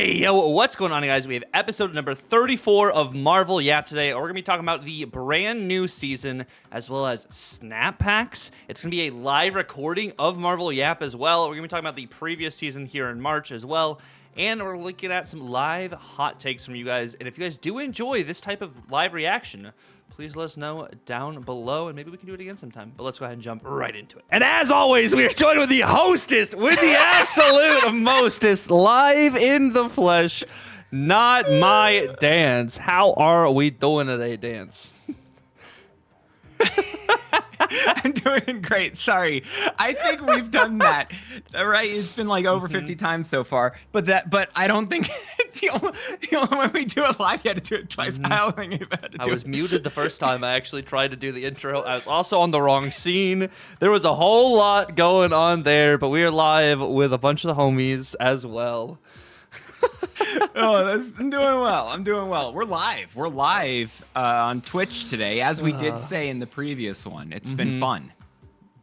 Hey, yo, what's going on, guys? We have episode number 34 of Marvel Yap today. We're going to be talking about the brand new season as well as snap packs. It's going to be a live recording of Marvel Yap as well. We're going to be talking about the previous season here in March as well. And we're looking at some live hot takes from you guys. And if you guys do enjoy this type of live reaction, please let us know down below, and maybe we can do it again sometime. But let's go ahead and jump right into it. And as always, we are joined with the hostess, with the absolute mostest, live in the flesh, not my dance. How are we doing today, Dance? I'm doing great. Sorry. I think we've done that. Right? It's been like over 50 times so far. But I don't think the only way we do it live, you had to do it twice. I don't think you've had to do I was muted the first time I actually tried to do the intro. I was also on the wrong scene. There was a whole lot going on there, but we are live with a bunch of the homies as well. I'm doing well. I'm doing well. We're live. We're live on Twitch today, as we did say in the previous one. It's been fun.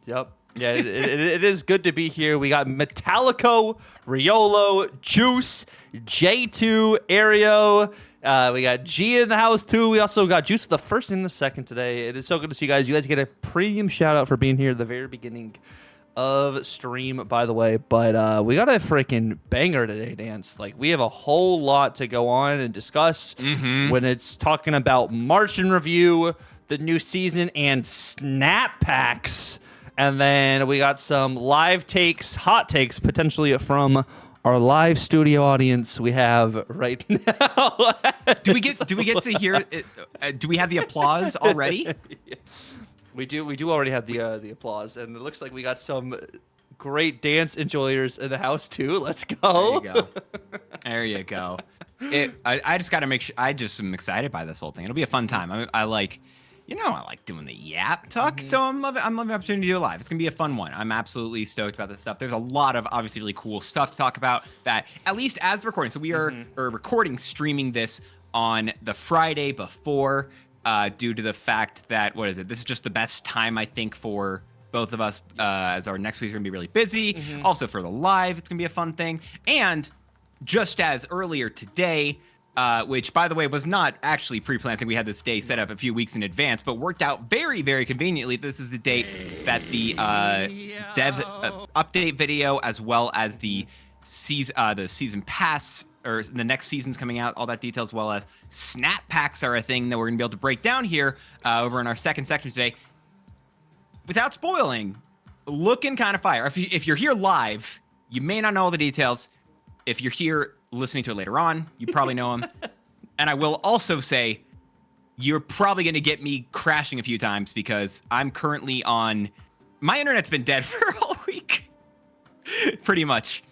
Yep. Yeah, it is good to be here. We got Metallico, Riolo, Juice, J2, Aereo. We got G in the house, too. We also got Juice the first and the second today. It is so good to see you guys. You guys get a premium shout-out for being here at the very beginning of stream, by the way. But we got a freaking banger today, Dance. Like, we have a whole lot to go on and discuss when it's talking about March in review, the new season, and snap packs. And then we got some live takes, hot takes, potentially from our live studio audience we have right now. Do we get to hear it? Do we have the applause already? Yeah. We do already have the applause, and it looks like we got some great dance enjoyers in the house too. Let's go. There you go. There you go. I just got to make sure. I just am excited by this whole thing. It'll be a fun time. I like doing the yap talk, so I'm loving the opportunity to do it live. It's gonna be a fun one. I'm absolutely stoked about this stuff. There's a lot of obviously really cool stuff to talk about that, at least as recording. So we are recording, streaming this on the Friday before, due to the fact that, this is just the best time, I think, for both of us, as our next week's gonna be really busy. Also for the live, it's gonna be a fun thing. And just as earlier today, which, by the way, was not actually pre-planned. I think we had this day set up a few weeks in advance, but worked out very, very conveniently. This is the date that the dev update video, as well as the season pass, or the next season's coming out, all that details, as well as snap packs are a thing that we're going to be able to break down here over in our second section today. Without spoiling, looking kind of fire. If you're here live, you may not know all the details. If you're here listening to it later on, you probably know them. And I will also say, you're probably going to get me crashing a few times because I'm currently on... My internet's been dead for all week. Pretty much.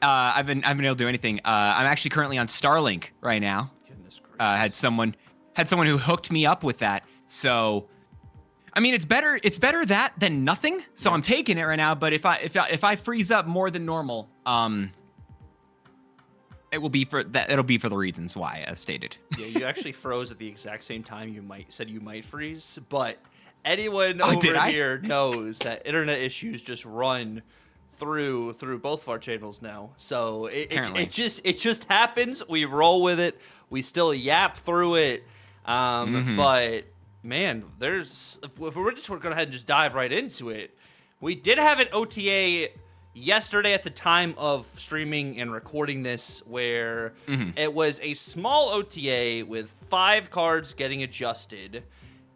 I've been able to do anything. I'm actually currently on Starlink right now. Goodness gracious. Had someone who hooked me up with that. So, I mean, it's better that than nothing. So I'm taking it right now. But if I freeze up more than normal, it'll be for the reasons why, as stated. Yeah, you actually froze at the exact same time you might freeze, but anyone over here knows that internet issues just run through both of our channels now. So it just happens. We roll with it. We still yap through it. But man, if we're just going to go ahead and just dive right into it. We did have an OTA yesterday at the time of streaming and recording this, where it was a small OTA with 5 cards getting adjusted,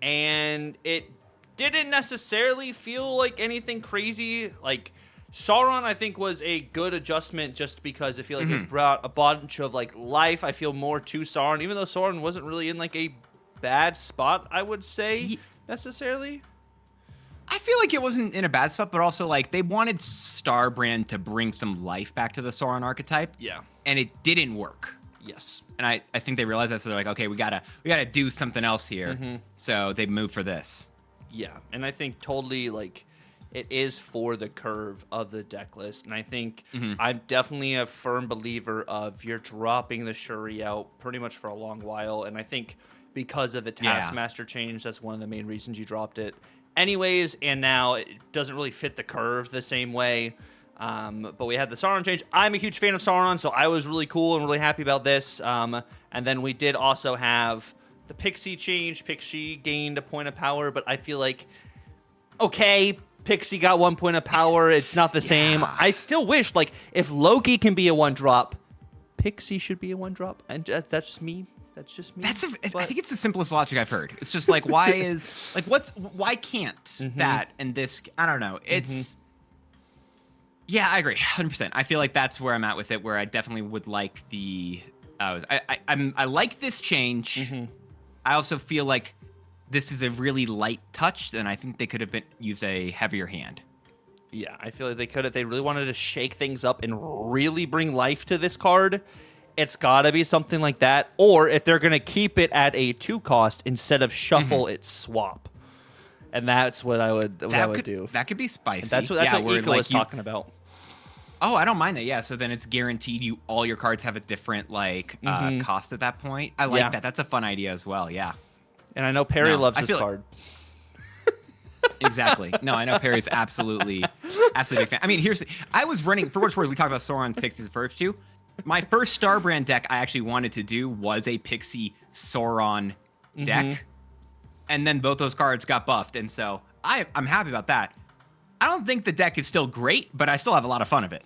and it didn't necessarily feel like anything crazy. Like, Sauron, I think, was a good adjustment just because I feel like it brought a bunch of like life. I feel more to Sauron, even though Sauron wasn't really in like a bad spot, I would say, necessarily. I feel like it wasn't in a bad spot, but also like they wanted Starbrand to bring some life back to the Sauron archetype. Yeah. And it didn't work. Yes. And I think they realized that, so they're like, okay, we gotta do something else here. So they moved for this. Yeah. And I think totally like it is for the curve of the deck list. And I think I'm definitely a firm believer of you're dropping the Shuri out pretty much for a long while. And I think because of the Taskmaster change, that's one of the main reasons you dropped it anyways, and now it doesn't really fit the curve the same way. But we had the Sauron change. I'm a huge fan of Sauron, so I was really cool and really happy about this. And then we did also have the Pixie change. Pixie gained a point of power, but I feel like, okay, Pixie got 1 point of power. It's not the same. I still wish, like, if Loki can be a 1-drop, Pixie should be a 1-drop. And that's just me. That's just me. I think it's the simplest logic I've heard. It's just like, why can't that and this? I don't know. It's yeah, I agree, 100%. I feel like that's where I'm at with it. Where I definitely would like I like this change. I also feel like this is a really light touch, and I think they could have used a heavier hand. Yeah, I feel like they could if they really wanted to shake things up and really bring life to this card. It's got to be something like that. Or if they're going to keep it at a 2 cost instead of shuffle, it's swap. And that's what I would do. That could be spicy. And that's what Eco was talking about. Oh, I don't mind that. Yeah, so then it's guaranteed all your cards have a different cost at that point. I like that. That's a fun idea as well. Yeah. And I know Perry loves this card. Exactly. No, I know Perry's absolutely big fan. I mean, I was running, for what it's worth, we talked about Sauron Pixies first too. My first Star Brand deck I actually wanted to do was a Pixie Sauron deck. And then both those cards got buffed. And so I'm happy about that. I don't think the deck is still great, but I still have a lot of fun of it.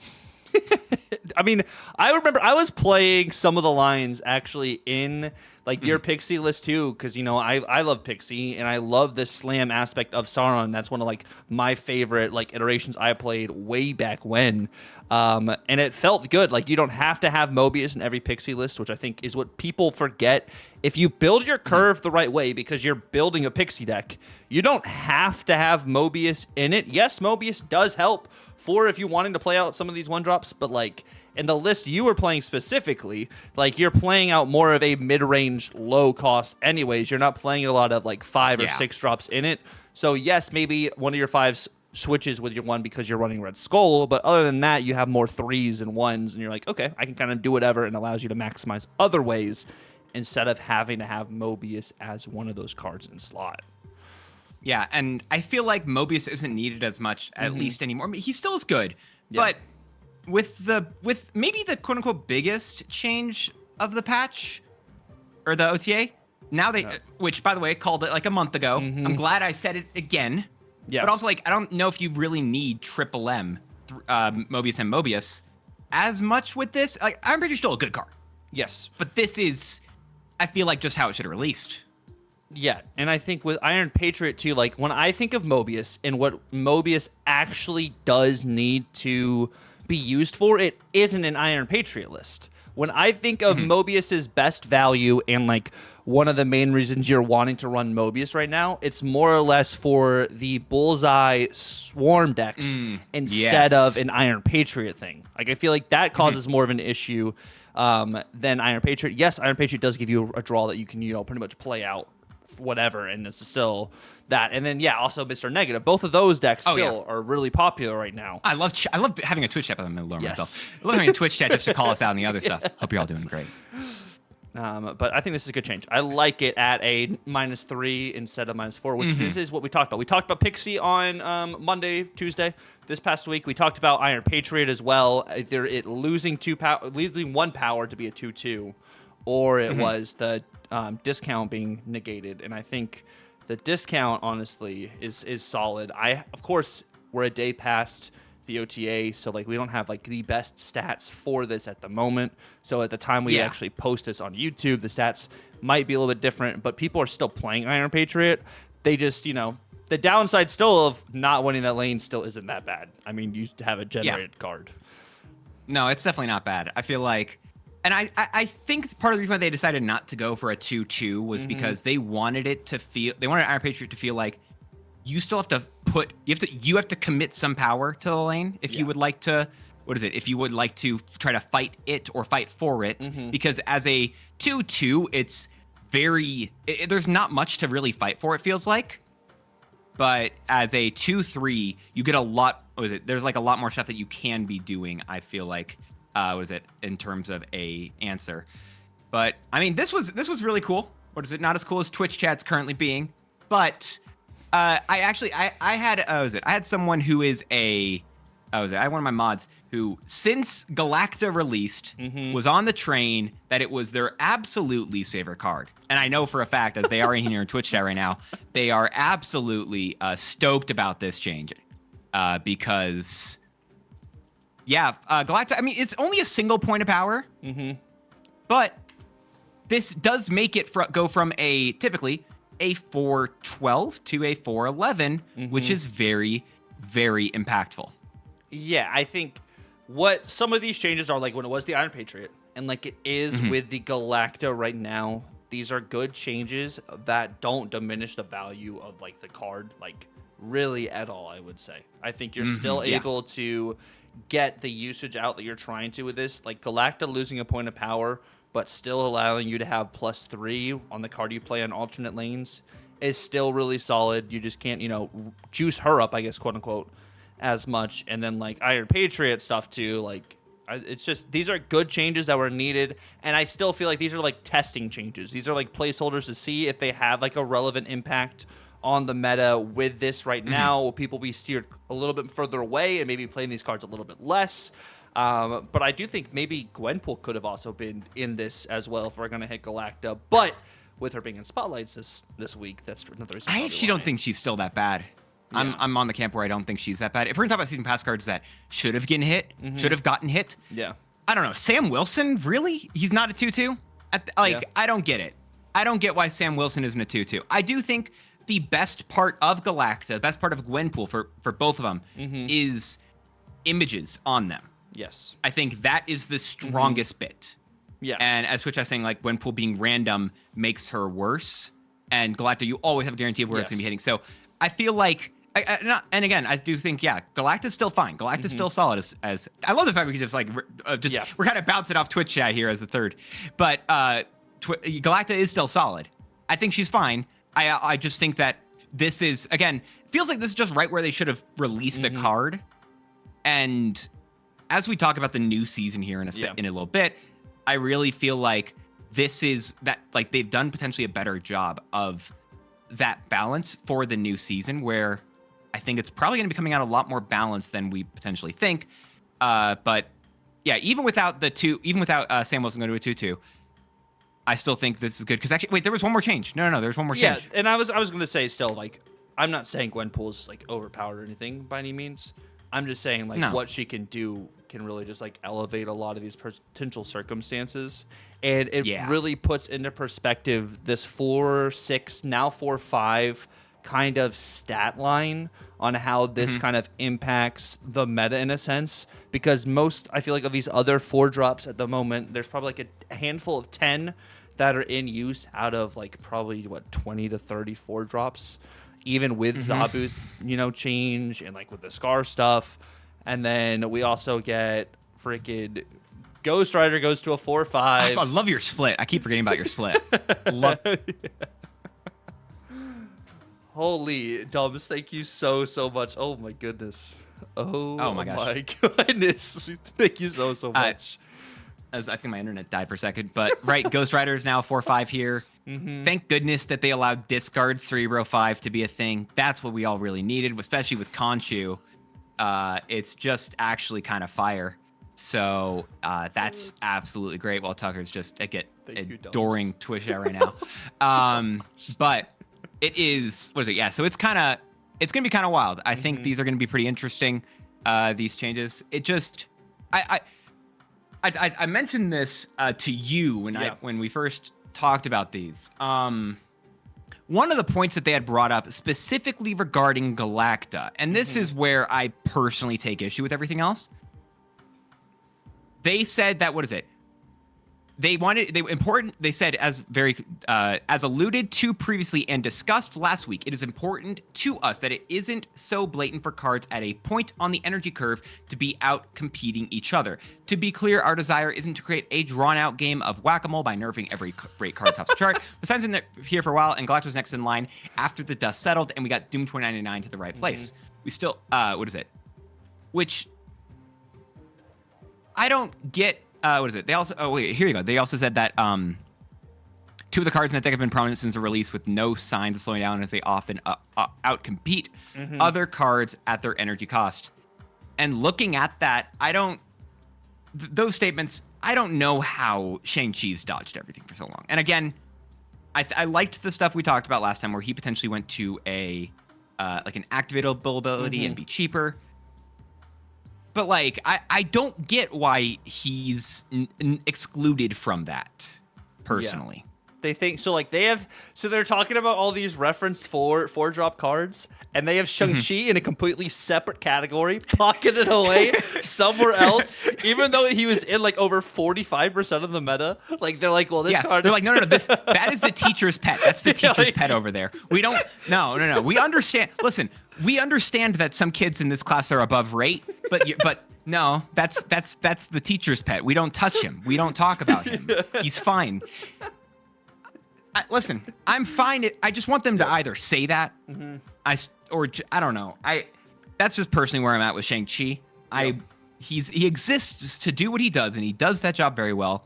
I mean, I remember I was playing some of the lines actually in like your Pixie list too, because I love Pixie and I love this slam aspect of Sauron. That's one of like my favorite like iterations I played way back when, and it felt good. Like you don't have to have Mobius in every Pixie list, which I think is what people forget. If you build your curve the right way, because you're building a Pixie deck, you don't have to have Mobius in it. Yes, Mobius does help for if you wanting to play out some of these 1-drops, but like in the list you were playing specifically, like you're playing out more of a mid-range low cost anyways. You're not playing a lot of like 5 or 6 drops in it. So yes, maybe one of your 5s switches with your 1 because you're running Red Skull, but other than that, you have more 3s and 1s, and you're like, okay, I can kind of do whatever, and allows you to maximize other ways instead of having to have Mobius as one of those cards in slot. Yeah, and I feel like Mobius isn't needed as much, at least anymore. I mean, he still is good, but with maybe the quote unquote biggest change of the patch or the OTA, now which by the way called it like a month ago. I'm glad I said it again. Yeah, but also like I don't know if you really need Triple M, Mobius and Mobius as much with this. Like I'm pretty still a good card. Yes, but this is, I feel like just how it should have released. Yeah, and I think with Iron Patriot too, like when I think of Mobius and what Mobius actually does need to be used for, it isn't an Iron Patriot list. When I think of Mobius's best value and like one of the main reasons you're wanting to run Mobius right now, it's more or less for the Bullseye Swarm decks instead of an Iron Patriot thing. Like I feel like that causes more of an issue than Iron Patriot. Yes, Iron Patriot does give you a draw that you can pretty much play out whatever, and it's still that. And then also Mr. Negative. Both of those decks still are really popular right now. I love having a Twitch chat, but I'm gonna learn myself. I love having a Twitch chat just to call us out on the other stuff. Hope you're all doing great. But I think this is a good change. I like it at a -3 instead of -4, which this is what we talked about. We talked about Pixie on Monday, Tuesday. This past week, we talked about Iron Patriot as well. Either it losing 1 power to be a 2/2, or it was the discount being negated. And I think the discount, honestly, is solid. Of course, we're a day past the OTA, so like we don't have like the best stats for this at the moment. So at the time we actually post this on YouTube, the stats might be a little bit different, but people are still playing Iron Patriot. They just, the downside still of not winning that lane still isn't that bad. I mean, you have a generated card. No, it's definitely not bad. I feel like, and I think part of the reason why they decided not to go for a 2/2 was because they wanted Iron Patriot to feel like you still have to you have to commit some power to the lane if you would like to, if you would like to try to fight it or fight for it, because as a 2/2, it's there's not much to really fight for, it feels like. But as a 2/3, you get a lot, there's like a lot more stuff that you can be doing, I feel like, in terms of a answer. But I mean, this was really cool. Not as cool as Twitch chat's currently being, but I had someone who is a I had one of my mods who, since Galacta released, was on the train that it was their absolute least favorite card. And I know for a fact, as they are in here in Twitch chat right now, they are absolutely stoked about this change. Because, yeah, Galacta, I mean, it's only a single point of power. But this does make it go from typically a 412 to a 411, which is very, very impactful. Yeah, I think what some of these changes are, like when it was the Iron Patriot, and like it is with the Galacta right now, these are good changes that don't diminish the value of like the card, like really at all, I would say. I think you're still able to get the usage out that you're trying to with this. Like Galacta losing a point of power, but still allowing you to have +3 on the card you play on alternate lanes is still really solid. You just can't, juice her up, I guess, quote unquote, as much. And then like Iron Patriot stuff too, like it's just, these are good changes that were needed, and I still feel like these are like testing changes. These are like placeholders to see if they have like a relevant impact on the meta with this right now. Will people be steered a little bit further away and maybe playing these cards a little bit less? But I do think maybe Gwenpool could have also been in this as well if we're going to hit Galacta, but with her being in spotlights this week, that's another reason. I actually don't think she's still that bad. Yeah. I'm on the camp where I don't think she's that bad. If we're gonna talk about season pass cards that should have gotten hit, yeah, I don't know. Sam Wilson, really? He's not a 2/2? I don't get it. I don't get why Sam Wilson isn't a 2/2. I do think the best part of Galacta, the best part of Gwenpool for both of them is images on them. Yes. I think that is the strongest bit. Yeah. And as Twitch was saying, like Gwenpool being random makes her worse. And Galacta, you always have a guarantee of where it's going to be hitting. So I feel like, and again, I do think, Galacta's still fine. Galacta's still solid. As I love the fact we can just we're kind of bouncing off Twitch chat here as the third. But Galacta is still solid. I think she's fine. I just think that this is, again, feels like this is just right where they should have released the card. And as we talk about the new season here in a little bit, I really feel like this is that, like, they've done potentially a better job of that balance for the new season, where I think it's probably going to be coming out a lot more balanced than we potentially think. But yeah, even without Sam Wilson going to a 2/2, I still think this is good. Because actually, wait, there was one more change. No, there was one more change. Yeah, and I was going to say still, like, I'm not saying Gwenpool is like overpowered or anything by any means. I'm just saying, like, what she can do can really just, like, elevate a lot of these potential circumstances. And it really puts into perspective this 4-6, now 4-5 kind of stat line on how this kind of impacts the meta in a sense. Because I feel like, of these other 4 drops at the moment, there's probably, like, a handful of 10 that are in use out of, like, probably, 20 to 34 drops. Even with Zabu's, change, and like with the Scar stuff. And then we also get freaking Ghost Rider goes to a 4/5. I love your split. I keep forgetting about your split. Holy Dubs, thank you so much. Oh my goodness. Oh my gosh. My goodness. Thank you so much. I think my internet died for a second, but right, Ghost Rider is now 4/5 here. Thank goodness that they allowed discard Cerebro 5 to be a thing. That's what we all really needed, especially with Khonshu. It's just actually kind of fire. So that's absolutely great. While Tucker's just adoring Twitch chat right now. But it is, what is it? Yeah, so it's gonna be kind of wild. I think these are gonna be pretty interesting. These changes. It just, I mentioned this to you when we first talked about these. One of the points that they had brought up specifically regarding Galacta, and this is where I personally take issue with everything else. They said that, they said, as alluded to previously and discussed last week, it is important to us that it isn't so blatant for cards at a point on the energy curve to be out competing each other. To be clear, our desire isn't to create a drawn-out game of whack-a-mole by nerfing every great card tops the chart. Besides, been here for a while, and Galacta was next in line after the dust settled, and we got Doom 2099 to the right place. We still, which I don't get. They also, here you go. They also said that 2 of the cards in that deck have been prominent since the release, with no signs of slowing down, as they often outcompete other cards at their energy cost. And looking at that, those statements, I don't know how Shang-Chi's dodged everything for so long. And again, I liked the stuff we talked about last time where he potentially went to a like an activatable ability and be cheaper. But like, I don't get why he's excluded from that personally. Yeah. They think so. Like they're talking about all these reference four drop cards, and they have Shang-Chi in a completely separate category, pocketed away somewhere else, even though he was in like over 45% of the meta. Like they're like, well, this card. They're like, no, that is the teacher's pet. That's the teacher's pet over there. We don't. No. We understand. Listen, we understand that some kids in this class are above rate, but. No, that's the teacher's pet. We don't touch him. We don't talk about him. He's fine. Listen, I'm fine. I just want them to either say that, or I don't know. That's just personally where I'm at with Shang-Chi. He exists just to do what he does, and he does that job very well.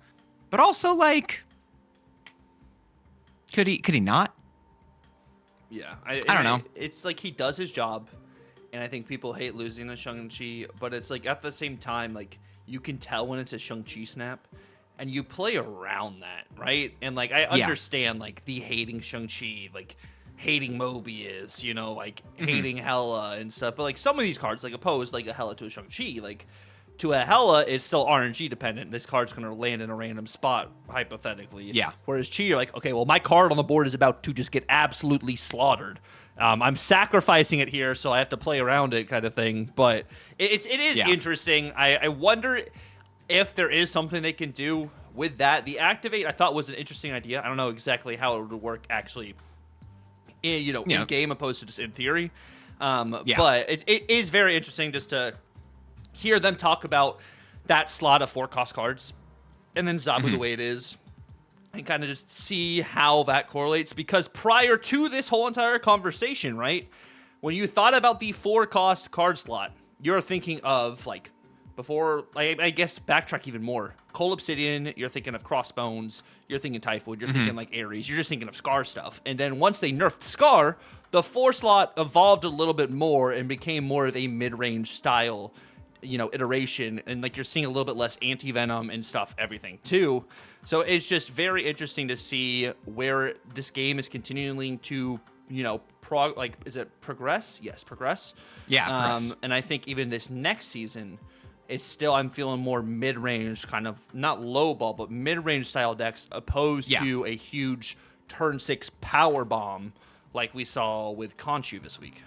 But also, like, could he not? Yeah, I don't know. It's like he does his job. And I think people hate losing to Shang-Chi, but it's like at the same time, like you can tell when it's a Shang-Chi snap, and you play around that, right? And like I understand like the hating Shang-Chi, like hating Mobius, you know, like hating Hela and stuff. But like some of these cards, like opposed like a Hela to a Shang-Chi, like to a Hela, it's still RNG dependent. This card's gonna land in a random spot, hypothetically. Yeah. Whereas Chi, you're like, okay, well my card on the board is about to just get absolutely slaughtered. I'm sacrificing it here, so I have to play around it, kind of thing. But it is interesting. I wonder if there is something they can do with that. The activate I thought was an interesting idea. I don't know exactly how it would work actually, in game opposed to just in theory. But it is very interesting just to hear them talk about that slot of 4-cost cards, and then Zabu the way it is. And kind of just see how that correlates, because prior to this whole entire conversation, right, when you thought about the 4-cost card slot, you're thinking of like before, like, I guess backtrack even more. Cold Obsidian, you're thinking of Crossbones, you're thinking Typhoid, you're thinking like Ares, you're just thinking of Scar stuff. And then once they nerfed Scar, the 4 slot evolved a little bit more and became more of a mid-range style, iteration, and like you're seeing a little bit less anti-venom and stuff, everything too. So it's just very interesting to see where this game is continuing to, is it progress? Yes, progress. Yeah, progress. And I think even this next season, it's still, I'm feeling more mid-range, kind of not low ball, but mid-range style decks opposed to a huge turn 6 power bomb like we saw with Khonshu this week.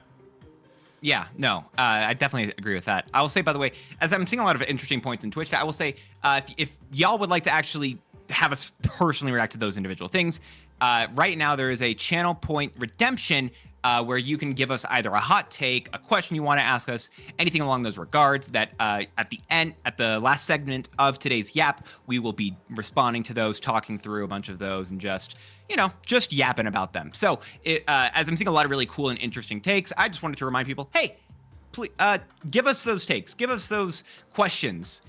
Yeah, no, I definitely agree with that. I will say, by the way, as I'm seeing a lot of interesting points in Twitch chat, I will say, if y'all would like to actually have us personally react to those individual things, right now there is a channel point redemption where you can give us either a hot take, a question you want to ask us, anything along those regards, that at the last segment of today's Yap, we will be responding to those, talking through a bunch of those, and just yapping about them. So as I'm seeing a lot of really cool and interesting takes, I just wanted to remind people, hey, please give us those takes, give us those questions.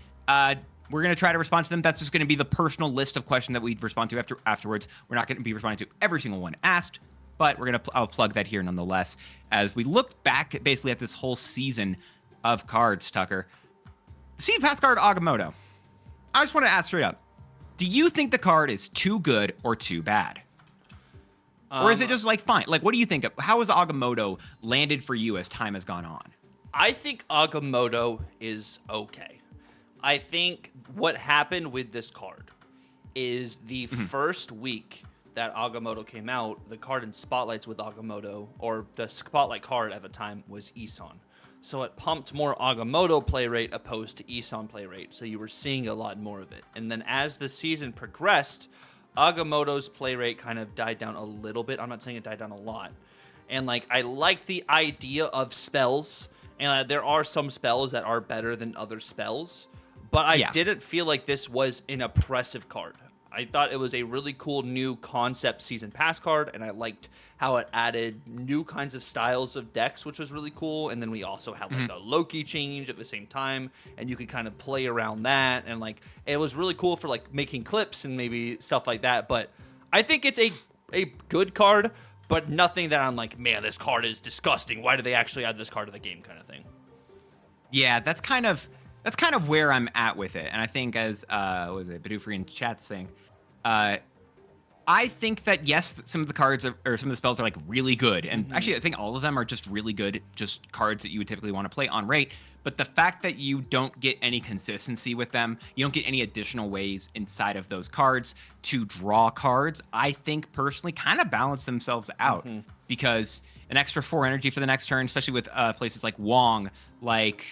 We're going to try to respond to them. That's just going to be the personal list of questions that we'd respond to afterwards. We're not going to be responding to every single one asked, but I'll plug that here nonetheless. As we look back basically at this whole season of cards, Tucker, Seed Pass card Agamotto, I just want to ask straight up, do you think the card is too good or too bad? Or is it just like fine? Like, what do you think? How has Agamotto landed for you as time has gone on? I think Agamotto is okay. I think what happened with this card is the first week that Agamotto came out, the card in Spotlights with Agamotto, or the Spotlight card at the time, was Isan. So it pumped more Agamotto play rate opposed to Isan play rate. So you were seeing a lot more of it. And then as the season progressed, Agamotto's play rate kind of died down a little bit. I'm not saying it died down a lot. And like, I like the idea of spells. And there are some spells that are better than other spells. But I didn't feel like this was an oppressive card. I thought it was a really cool new concept season pass card, and I liked how it added new kinds of styles of decks, which was really cool. And then we also had like a Loki change at the same time, and you could kind of play around that, and like it was really cool for like making clips and maybe stuff like that. But I think it's a good card, but nothing that I'm like, man, this card is disgusting. Why do they actually add this card to the game, kind of thing. Yeah, that's kind of where I'm at with it. And I think as what was it, Badufri in chat saying, uh I think that yes, some of the cards or some of the spells are like really good, and actually I think all of them are just really good, just cards that you would typically want to play on rate. But the fact that you don't get any consistency with them, you don't get any additional ways inside of those cards to draw cards, I think personally kind of balance themselves out because an extra 4 energy for the next turn, especially with places like Wong, like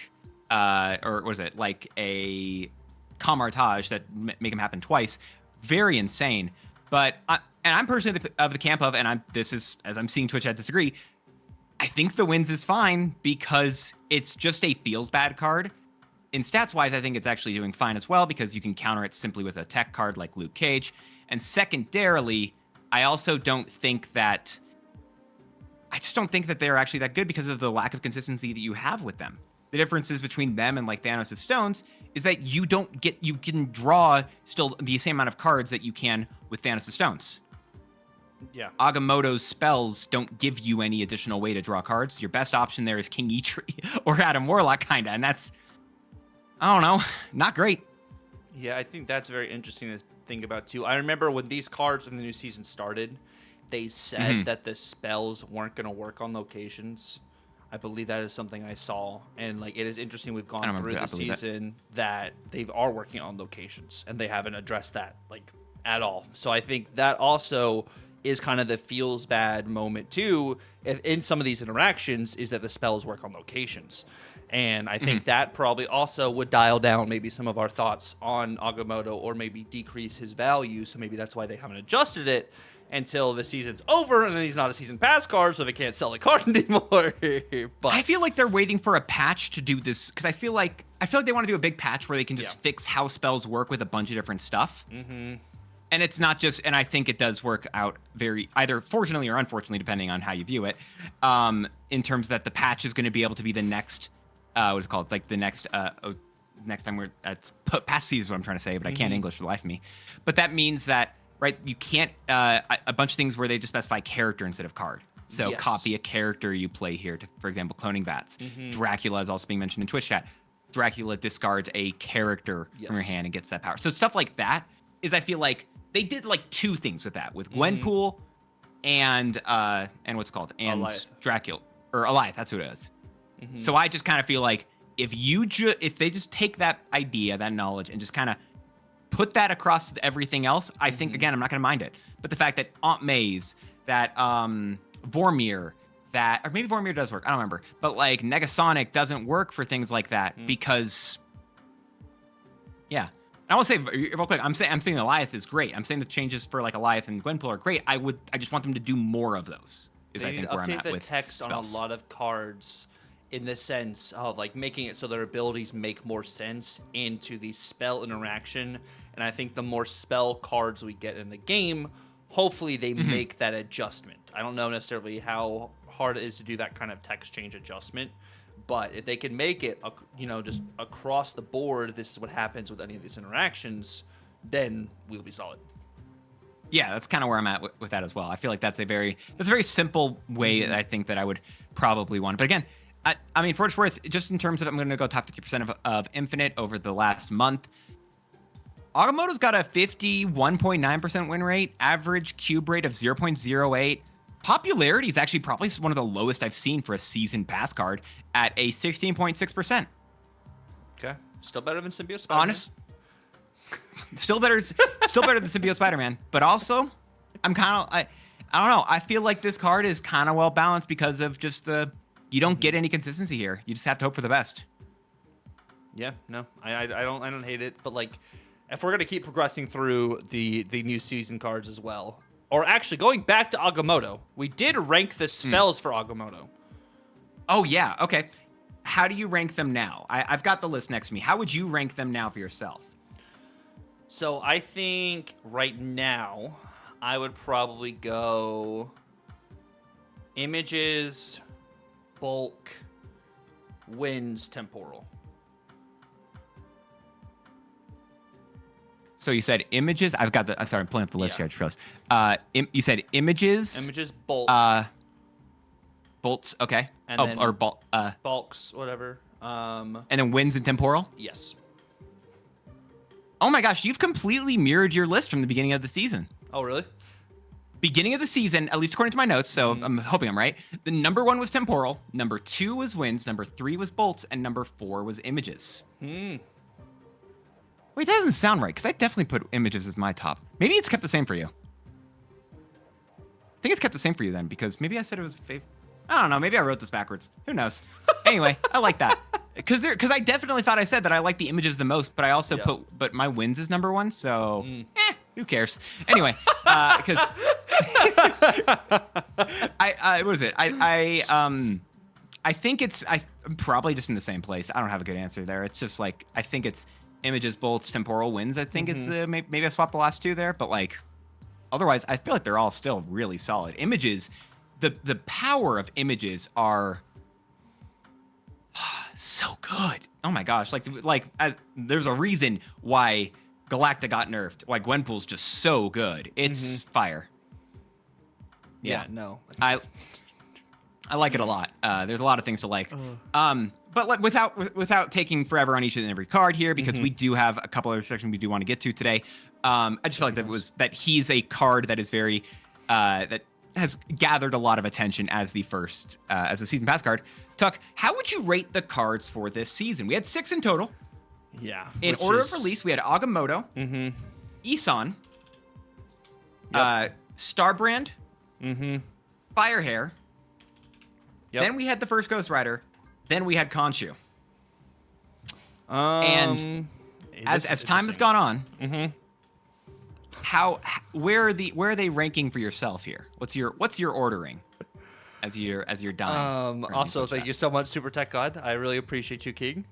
or was it like a Kamartage that make them happen twice, very insane. But and I'm personally of the camp of, and this is as I'm seeing Twitch, I disagree. I think the wins is fine because it's just a feels bad card. In stats wise, I think it's actually doing fine as well because you can counter it simply with a tech card like Luke Cage. And secondarily, I also don't think that I just don't think that they're actually that good because of the lack of consistency that you have with them. The differences between them and like Thanos' stones is that you can draw still the same amount of cards that you can with Thanos' stones. Yeah. Agamotto's spells don't give you any additional way to draw cards. Your best option there is King Eitri or Adam Warlock, kinda, and that's, I don't know, not great. Yeah, I think that's very interesting to think about too. I remember when these cards in the new season started, they said that the spells weren't going to work on locations. I believe that is something I saw, and like it is interesting we've gone through the season that they are working on locations and they haven't addressed that like at all. So I think that also is kind of the feels bad moment too in some of these interactions is that the spells work on locations. And I think that probably also would dial down maybe some of our thoughts on Agamotto or maybe decrease his value. So maybe that's why they haven't adjusted it until the season's over, and then he's not a season pass card, so they can't sell the card anymore. But I feel like they're waiting for a patch to do this because I feel like they want to do a big patch where they can just fix how spells work with a bunch of different stuff. And it's not just, and I think it does work out very either fortunately or unfortunately, depending on how you view it. In terms that the patch is going to be able to be the next, what's it called? Like the next time we're that's past season is what I'm trying to say, but I can't English for the life of me. But that means that. Right, you can't a bunch of things where they just specify character instead of card. So copy a character you play here. For example, cloning bats. Dracula is also being mentioned in Twitch chat. Dracula discards a character from your hand and gets that power. So stuff like that is I feel like they did like 2 things with that with Gwenpool and what's it called and Alliath. Dracula or Alliath. That's who it is. So I just kind of feel like if they just take that idea, that knowledge, and just kind of put that across everything else, I think, again, I'm not going to mind it. But the fact that Aunt May's, that Vormir, that, or maybe Vormir does work, I don't remember. But like Negasonic doesn't work for things like that because, yeah. I want to say real quick, I'm saying Alliath is great. I'm saying the changes for like Alliath and Gwenpool are great. I just want them to do more of those. Is I think where I'm at with text spells. on a lot of cards in the sense of like making it so their abilities make more sense into the spell interaction. And I think the more spell cards we get in the game, hopefully they make that adjustment. I don't know necessarily how hard it is to do that kind of text change adjustment, but if they can make it, just across the board, this is what happens with any of these interactions, then we'll be solid. Yeah, that's kind of where I'm at with that as well. I feel like that's a very simple way that I think that I would probably want. But again, I mean, for what it's worth, just in terms of I'm going to go top 50% of Infinite over the last month. Agamotto's got a 51.9% win rate, average cube rate of 0.08. Popularity is actually probably one of the lowest I've seen for a season pass card at a 16.6%. Okay, still better than Symbiote Spider-Man. Still better than Symbiote Spider-Man. But also, I'm kind of I don't know. I feel like this card is kind of well balanced because of just you don't get any consistency here. You just have to hope for the best. Yeah, no, I don't hate it, but like, if we're gonna keep progressing through the new season cards as well, or actually going back to Agamotto, we did rank the spells for Agamotto. Oh yeah, okay. How do you rank them now? I've got the list next to me. How would you rank them now for yourself? So I think right now I would probably go images, bulk, winds, temporal. So you said images. I've got the. I'm sorry, I'm pulling up the list here. I just realized. You said images. Images, bolt. Bolts. Okay. And then or bulk. Bulks, whatever. And then wins and temporal? Yes. Oh my gosh, you've completely mirrored your list from the beginning of the season. Oh, really? Beginning of the season, at least according to my notes, so I'm hoping I'm right. The number 1 was temporal, number 2 was wins, number 3 was bolts, and number 4 was images. Wait, that doesn't sound right, because I definitely put images as my top. Maybe it's kept the same for you. I think it's kept the same for you then, because maybe I said it was favorite. I don't know. Maybe I wrote this backwards. Who knows? Anyway, I like that. Because I definitely thought I said that I like the images the most, but I also but my wins is number 1, so who cares? Anyway, because what is it? I think I'm probably just in the same place. I don't have a good answer there. It's just like I think it's images, bolts, temporal, wins. I think it's maybe I swapped the last 2 there, but like otherwise, I feel like they're all still really solid. Images, the power of images are so good. Oh my gosh, like as there's a reason why Galacta got nerfed. Why Gwenpool's just so good. It's fire. Yeah, no. I like it a lot. There's a lot of things to like. But like without taking forever on each and every card here, because we do have a couple other sections we do want to get to today. I just feel like that he's a card that is very that has gathered a lot of attention as the first as a season pass card. Tuck, how would you rate the cards for this season? We had 6 in total. Yeah. In order of release, we had Agamotto, Isan, Starbrand, Firehair. Then we had the first Ghost Rider. Then we had Khonshu. And as time has gone on, where are they ranking for yourself here? What's your ordering as you're dying? Also, thank you so much, Super Tech God. I really appreciate you, King.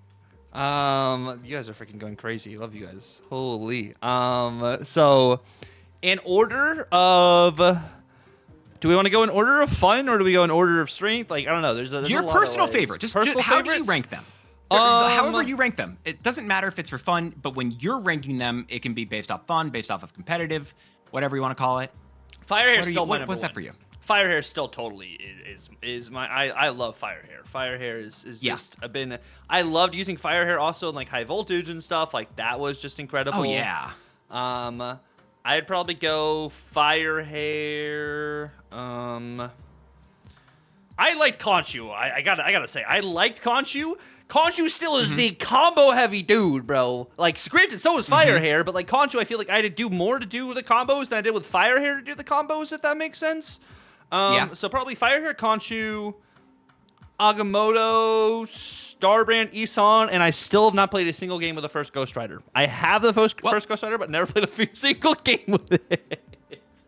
You guys are freaking going crazy. Love you guys. Holy. So in order of, do we want to go in order of fun or do we go in order of strength? Like, I don't know. There's your a lot personal of ways. favorite. Just how do you rank them? However you rank them. It doesn't matter if it's for fun, but when you're ranking them, it can be based off fun, based off of competitive, whatever you want to call it. Firehair is still my number what's that one. for you? Firehair still totally is my I love Firehair. Firehair is just I loved using Firehair also in like high voltage and stuff. Like that was just incredible. Oh yeah. I'd probably go Firehair. I liked Khonshu. I gotta say, I liked Khonshu. Khonshu still is the combo heavy dude, bro. Like, granted, so is Firehair, but like Khonshu, I feel like I had to do more to do the combos than I did with Firehair to do the combos, if that makes sense. So probably Firehair, Khonshu, Agamotto, Starbrand, Isan, and I still have not played a single game with the first Ghost Rider. I have the first Ghost Rider, but never played a single game with it.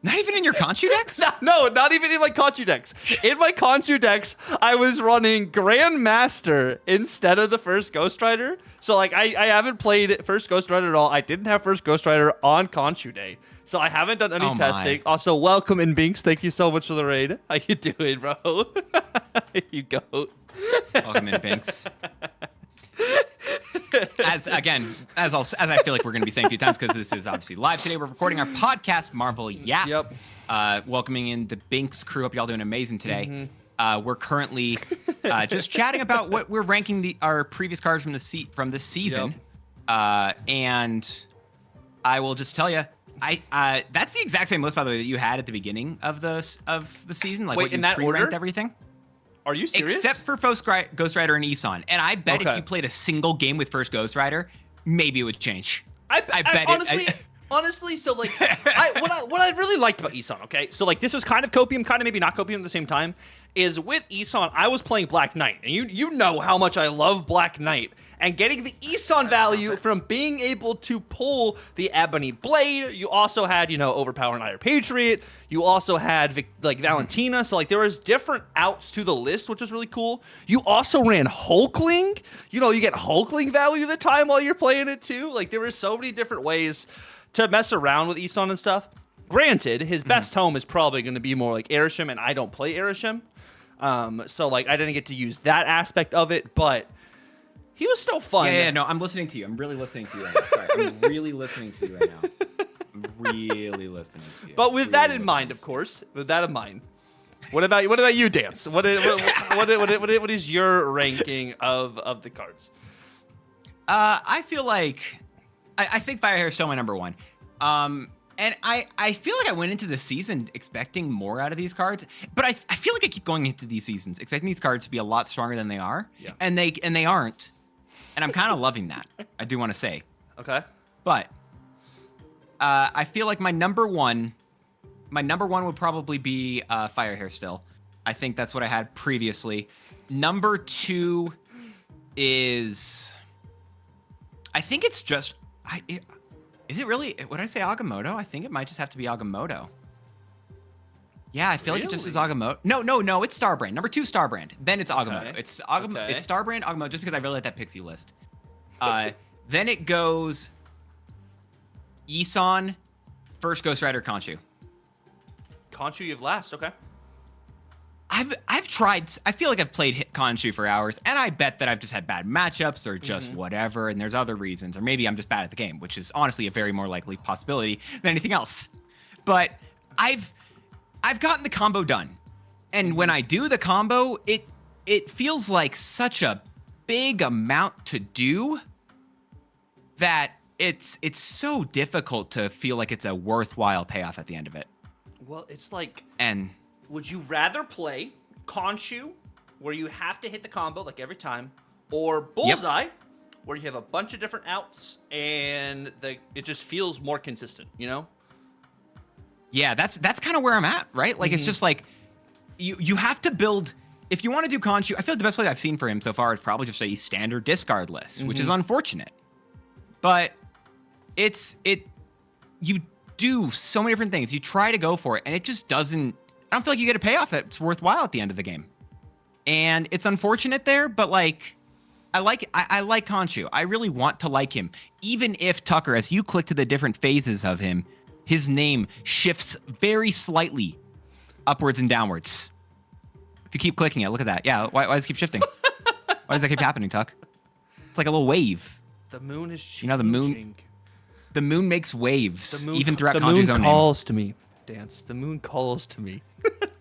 Not even in your Khonshu decks? No, not even in my Khonshu decks. In my Khonshu decks, I was running Grandmaster instead of the first Ghost Rider. So, like, I haven't played first Ghost Rider at all. I didn't have first Ghost Rider on Khonshu Day. So, I haven't done any testing. Also, welcome in Binks. Thank you so much for the raid. How you doing, bro? You goat. Welcome in Binks. As I feel like we're going to be saying a few times, because this is obviously live today. We're recording our podcast, Marvel Yap. Yep. Welcoming in the Binks crew. Hope y'all doing amazing today. We're currently just chatting about what we're ranking our previous cards from this season. Yep. And I will just tell you, that's the exact same list, by the way, that you had at the beginning of the season. Like, wait, what you in that pre-ranked order? Everything. Are you serious? Except for first Ghost Rider and Isan. And I bet if you played a single game with first Ghost Rider, maybe it would change. I bet honestly, so like, what I really liked about Isan, okay? So like, this was kind of copium, kind of maybe not copium at the same time, is with Isan, I was playing Black Knight, and you know how much I love Black Knight, and getting the Isan value from being able to pull the Ebony Blade. You also had, overpowering Iron Patriot. You also had Valentina. So like, there was different outs to the list, which was really cool. You also ran Hulkling. You get Hulkling value the time while you're playing it too. Like, there were so many different ways to mess around with Isan and stuff. Granted, his best home is probably going to be more like Airshim, and I don't play Airshim. So like, I didn't get to use that aspect of it, but he was still fun. Yeah, no, I'm listening to you. I'm really listening to you right now. Sorry, I'm really listening to you right now. I'm really listening to you. But with that in mind, of course, with that in mind, What about you, Dance? What is your ranking of the cards? I feel like I think Fire Hair is still my number one. And I feel like I went into the season expecting more out of these cards, but I feel like I keep going into these seasons expecting these cards to be a lot stronger than they are, and they aren't, and I'm kind of loving that. I do want to say. Okay. But I feel like my number one would probably be Fire Hair still. I think that's what I had previously. Number two is, I think it's just is it really? Would I say Agamotto? I think it might just have to be Agamotto. Yeah, I feel like it just is Agamotto. No, it's Starbrand. Number two, Starbrand. Then it's Agamotto. Okay. It's Starbrand, Agamotto, just because I really like that Pixie list. Then it goes Isan, first Ghost Rider, Khonshu. Khonshu, you've last. Okay. I've tried. I feel like I've played Khonshu for hours, and I bet that I've just had bad matchups or just whatever, and there's other reasons, or maybe I'm just bad at the game, which is honestly a very more likely possibility than anything else. But I've gotten the combo done, and when I do the combo, it feels like such a big amount to do that it's so difficult to feel like it's a worthwhile payoff at the end of it. Well, it's like, and would you rather play Khonshu, where you have to hit the combo like every time, or Bullseye, where you have a bunch of different outs and it just feels more consistent, you know? Yeah, that's kind of where I'm at, right? Like it's just like you have to build. If you want to do Khonshu, I feel like the best play I've seen for him so far is probably just a standard discard list, which is unfortunate. But you do so many different things. You try to go for it, and it just doesn't. I don't feel like you get a payoff that's worthwhile at the end of the game. And it's unfortunate there, but like, I like Khonshu. I really want to like him. Even if Tucker, as you click to the different phases of him, his name shifts very slightly upwards and downwards. If you keep clicking it, look at that. Yeah, why does it keep shifting? Why does that keep happening, Tuck? It's like a little wave. The moon is changing. You know, the moon makes waves, even throughout Khonshu's own name. The moon calls to me, Dance. The moon calls to me.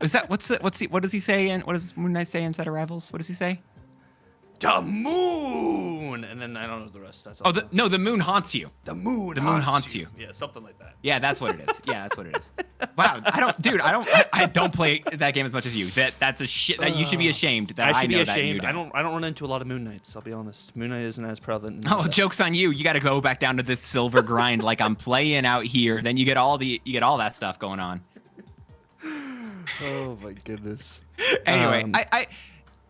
Is that what does he say? And what does Moon Knight say in Set of Rivals? What does he say? The moon, and then I don't know the rest. That's all. Oh, the moon haunts you. The moon haunts you. Yeah, something like that. Yeah, that's what it is. Yeah, that's what it is. Wow, I don't play that game as much as you. That's a shit. That you should be ashamed. That I should be ashamed. I don't run into a lot of Moon Knights. I'll be honest. Moon Knight isn't as prevalent. Oh, joke's on you. You got to go back down to this silver grind like I'm playing out here. Then you get all that stuff going on. Oh my goodness. Anyway,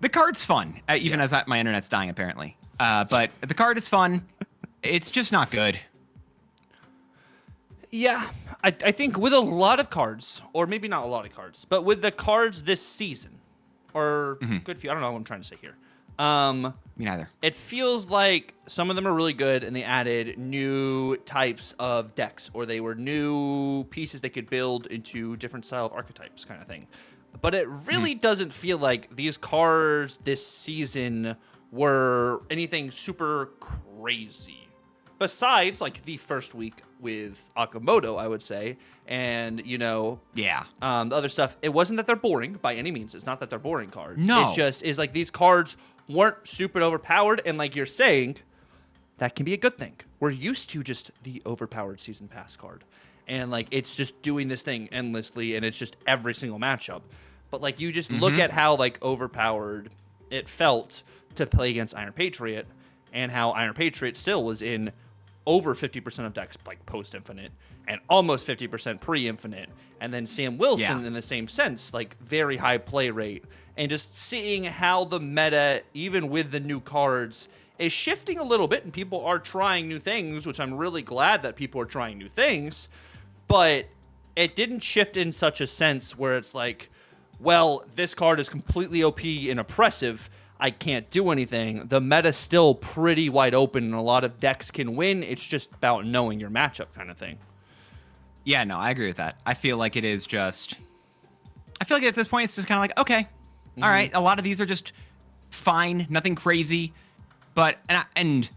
the card's fun, even as my internet's dying apparently. But the card is fun. It's just not good. Yeah, I think with a lot of cards, or maybe not a lot of cards, but with the cards this season, or good few, I don't know what I'm trying to say here. Me neither. It feels like some of them are really good, and they added new types of decks, or they were new pieces they could build into different style of archetypes, kind of thing. But it really doesn't feel like these cards this season were anything super crazy. Besides, like, the first week with Agamotto, I would say, and, you know... Yeah. The other stuff, it wasn't that they're boring, by any means. It's not that they're boring cards. No. It just is, like, these cards weren't super overpowered, and like you're saying, that can be a good thing. We're used to just the overpowered Season Pass card. And, like, it's just doing this thing endlessly, and it's just every single matchup. But, like, you just look at how, like, overpowered it felt to play against Iron Patriot, and how Iron Patriot still was in over 50% of decks, like, post-Infinite, and almost 50% pre-Infinite. And then Sam Wilson, in the same sense, like, very high play rate. And just seeing how the meta, even with the new cards, is shifting a little bit, and people are trying new things, which I'm really glad that people are trying new things. But it didn't shift in such a sense where it's like, well, this card is completely OP and oppressive, I can't do anything. The meta's still pretty wide open, and a lot of decks can win. It's just about knowing your matchup kind of thing. Yeah, no, I agree with that. I feel like it is just... I feel like at this point, it's just kind of like, okay, all right, a lot of these are just fine, nothing crazy. But, and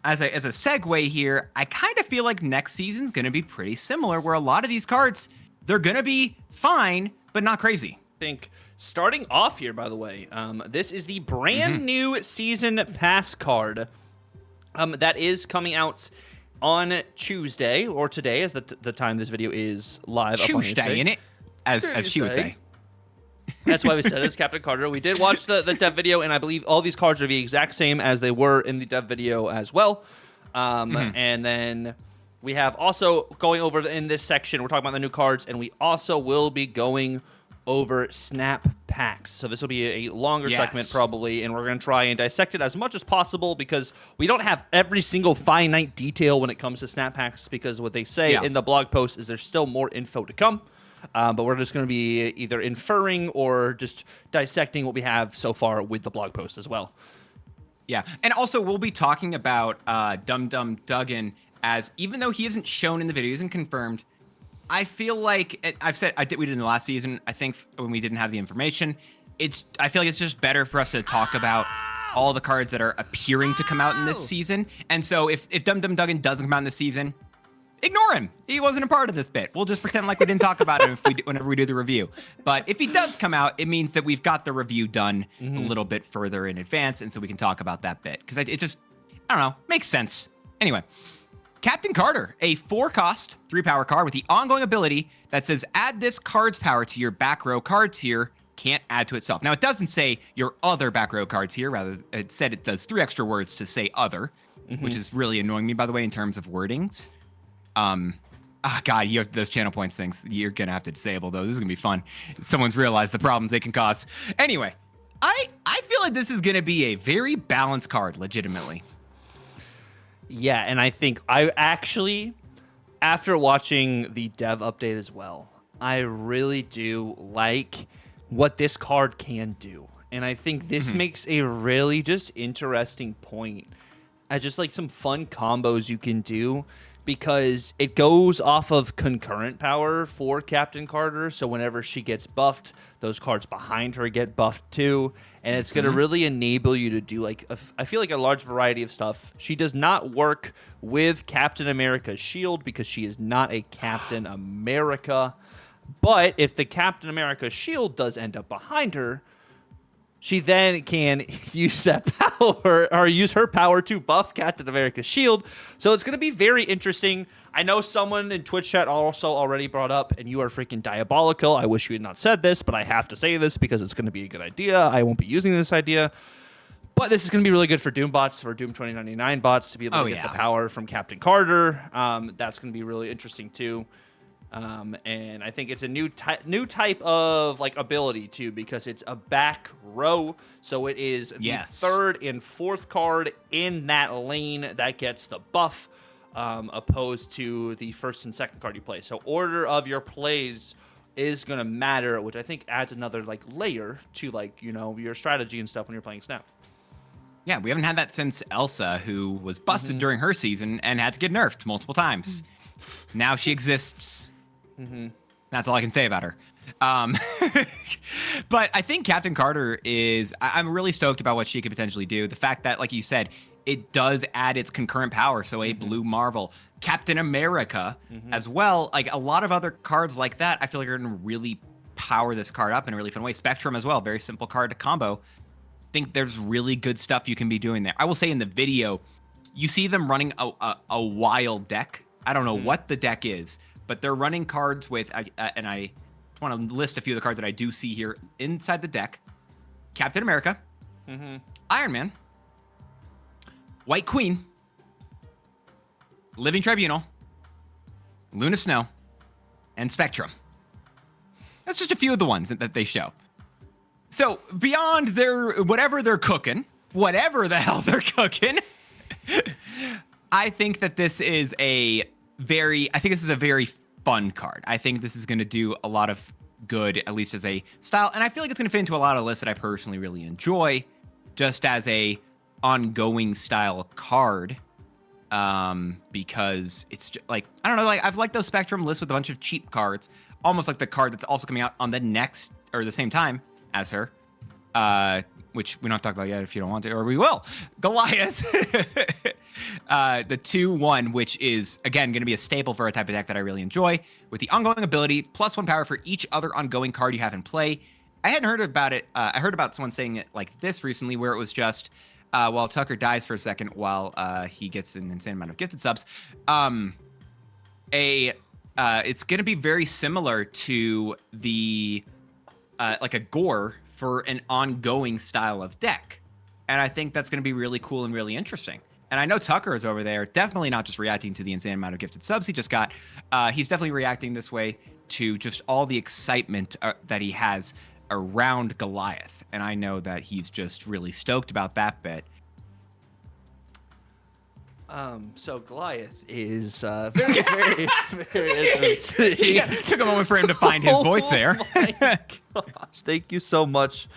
as a segue here, I kind of feel like next season's going to be pretty similar, where a lot of these cards, they're going to be fine, but not crazy. think starting off here, by the way, this is the brand new season pass card that is coming out on Tuesday, or today, as the time this video is live. Tuesday, innit? As she would say. That's why we said it's Captain Carter. We did watch the dev video, and I believe all these cards are the exact same as they were in the dev video as well. And then we have also going over in this section, we're talking about the new cards, and we also will be going over snap packs. So this will be a longer segment probably, and we're going to try and dissect it as much as possible because we don't have every single finite detail when it comes to snap packs, because what they say in the blog post is there's still more info to come. But we're just going to be either inferring or just dissecting what we have so far with the blog post as well. Yeah, and also we'll be talking about Dum Dum Duggan, as even though he isn't shown in the video, he isn't confirmed, I feel like we did in the last season. I think when we didn't have the information, I feel like it's just better for us to talk about all the cards that are appearing to come out in this season. And so if Dum Dum Duggan doesn't come out in this season, ignore him. He wasn't a part of this bit. We'll just pretend like we didn't talk about him whenever we do the review. But if he does come out, it means that we've got the review done a little bit further in advance, and so we can talk about that bit. Because it just, I don't know, makes sense. Anyway, Captain Carter, a 4-cost, 3-power card with the ongoing ability that says add this card's power to your back row cards here, can't add to itself. Now, it doesn't say your other back row cards here. Rather, it said it does 3 extra words to say other, which is really annoying me, by the way, in terms of wordings. God, you have those channel points things. You're going to have to disable those. This is going to be fun. Someone's realized the problems they can cause. Anyway, I feel like this is going to be a very balanced card, legitimately. Yeah, and I think I actually, after watching the dev update as well, I really do like what this card can do. And I think this makes a really just interesting point as just like some fun combos you can do, because it goes off of concurrent power for Captain Carter. So whenever she gets buffed, those cards behind her get buffed too. And it's going to really enable you to do, like, I feel like a large variety of stuff. She does not work with Captain America's shield because she is not a Captain America. But if the Captain America shield does end up behind her, she then can use that power, or use her power to buff Captain America's shield. So it's going to be very interesting. I know someone in Twitch chat also already brought up, and you are freaking diabolical. I wish you had not said this, but I have to say this because it's going to be a good idea. I won't be using this idea. But this is going to be really good for Doom bots, for Doom 2099 bots, to be able to get the power from Captain Carter. That's going to be really interesting too. And I think it's a new type of like ability too, because it's a back row, so it is the third and fourth card in that lane that gets the buff, opposed to the first and second card you play. So order of your plays is gonna matter, which I think adds another like layer to, like, you know, your strategy and stuff when you're playing Snap. Yeah, we haven't had that since Elsa, who was busted during her season and had to get nerfed multiple times. Now she exists. That's all I can say about her. But I think Captain Carter is, I'm really stoked about what she could potentially do. The fact that, like you said, it does add its concurrent power. So a blue Marvel, Captain America as well. Like a lot of other cards like that, I feel like are going to really power this card up in a really fun way. Spectrum as well, very simple card to combo. I think there's really good stuff you can be doing there. I will say in the video, you see them running a wild deck. I don't know what the deck is, but they're running cards with, and I just want to list a few of the cards that I do see here inside the deck. Captain America, Iron Man, White Queen, Living Tribunal, Luna Snow, and Spectrum. That's just a few of the ones that they show. So beyond whatever they're cooking, whatever the hell they're cooking, I think that this is a very fun card. I think this is going to do a lot of good, at least as a style. And I feel like it's going to fit into a lot of lists that I personally really enjoy, just as a ongoing style card. Because it's just, like, I don't know, like I've liked those Spectrum lists with a bunch of cheap cards, almost like the card that's also coming out on the next or the same time as her, which we don't have to talk about yet if you don't want to, or we will. Goliath. The 2/1, which is, again, going to be a staple for a type of deck that I really enjoy, with the ongoing ability, +1 power for each other ongoing card you have in play. I hadn't heard about it. I heard about someone saying it like this recently, where it was just while Tucker dies for a second, while he gets an insane amount of gifted subs. It's going to be very similar to the like a gore for an ongoing style of deck, and I think that's going to be really cool and really interesting. And I know Tucker is over there, definitely not just reacting to the insane amount of gifted subs he just got. He's definitely reacting this way to just all the excitement that he has around Goliath. And I know that he's just really stoked about that bit. So Goliath is very, very, very interesting. Yeah, it took a moment for him to find his voice there. My gosh, thank you so much,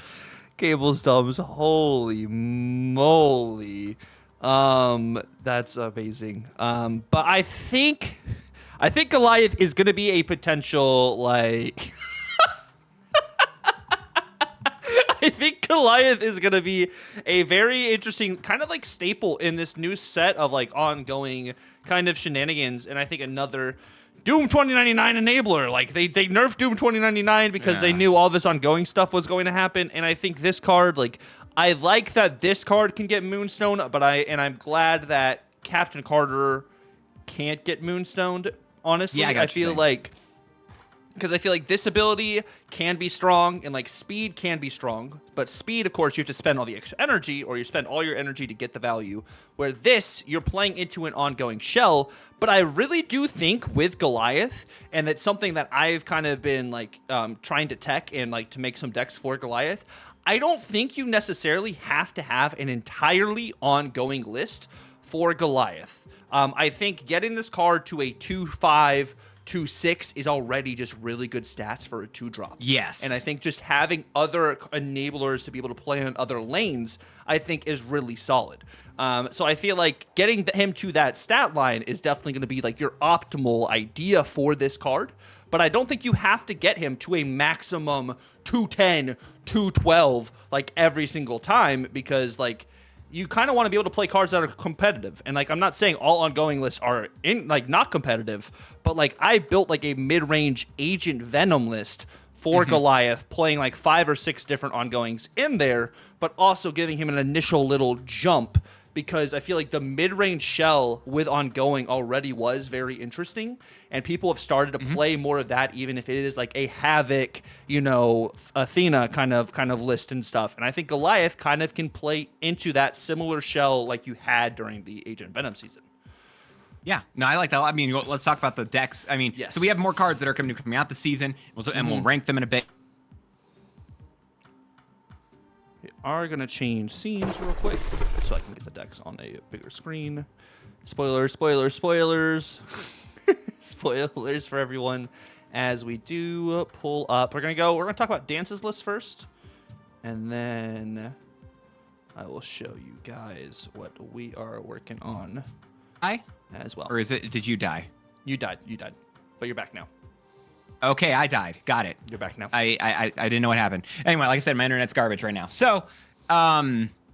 Cables Dubs. Holy moly. That's amazing. But I think Goliath is gonna be a potential like I think Goliath is going to be a very interesting kind of like staple in this new set of like ongoing kind of shenanigans. And I think another Doom 2099 enabler, like they nerfed Doom 2099 because they knew all this ongoing stuff was going to happen. And I think this card, like I like that this card can get Moonstone, but I'm glad that Captain Carter can't get Moonstoned. Honestly, yeah, I feel like, because I feel like this ability can be strong and like speed can be strong, but speed, of course, you have to spend all the extra energy, or you spend all your energy to get the value, where this, you're playing into an ongoing shell. But I really do think with Goliath, and that's something that I've kind of been like trying to tech and like to make some decks for Goliath, I don't think you necessarily have to have an entirely ongoing list for Goliath. I think getting this card to a 2/5, 2/6 is already just really good stats for a 2-drop. Yes. And I think just having other enablers to be able to play on other lanes, I think is really solid. So I feel like getting him to that stat line is definitely going to be like your optimal idea for this card. But I don't think you have to get him to a maximum 210, 212 like every single time, because like you kind of want to be able to play cards that are competitive. And like, I'm not saying all ongoing lists are in like not competitive, but like I built like a mid-range Agent Venom list for Goliath, playing like 5 or 6 different ongoings in there, but also giving him an initial little jump, because I feel like the mid-range shell with ongoing already was very interesting, and people have started to play more of that, even if it is like a Havoc, you know, Athena kind of list and stuff. And I think Goliath kind of can play into that similar shell like you had during the Agent Venom season. Yeah, no, I like that. I mean, let's talk about the decks. I mean, yes. So we have more cards that are coming out this season, and we'll rank them in a bit. We are going to change scenes real quick so I can get the decks on a bigger screen. Spoilers, spoilers, spoilers. Spoilers for everyone as we do pull up. We're going to talk about Dance's list first, and then I will show you guys what we are working on as well. Or did you die? You died, but you're back now. Okay, I died. Got it. You're back now. I didn't know what happened. Anyway, like I said, my internet's garbage right now. So,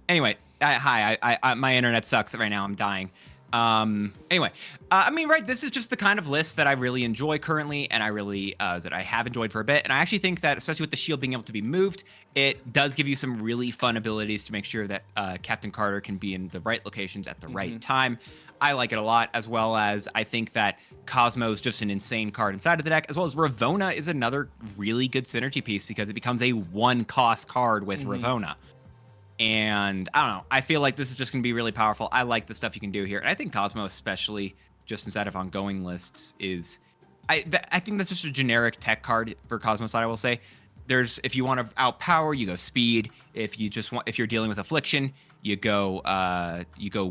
anyway, my internet sucks right now. I'm dying. Anyway, I mean, right, this is just the kind of list that I really enjoy currently, and I really, that I have enjoyed for a bit. And I actually think that, especially with the shield being able to be moved, it does give you some really fun abilities to make sure that Captain Carter can be in the right locations at the right time. I like it a lot, as well as I think that Cosmo is just an insane card inside of the deck, as well as Ravonna is another really good synergy piece because it becomes a 1-cost card with Ravonna. And I don't know, I feel like this is just going to be really powerful. I like the stuff you can do here. And I think Cosmo, especially just inside of ongoing lists, is I think that's just a generic tech card for Cosmo side, I will say. If you want to outpower, you go speed. If you're dealing with affliction, you go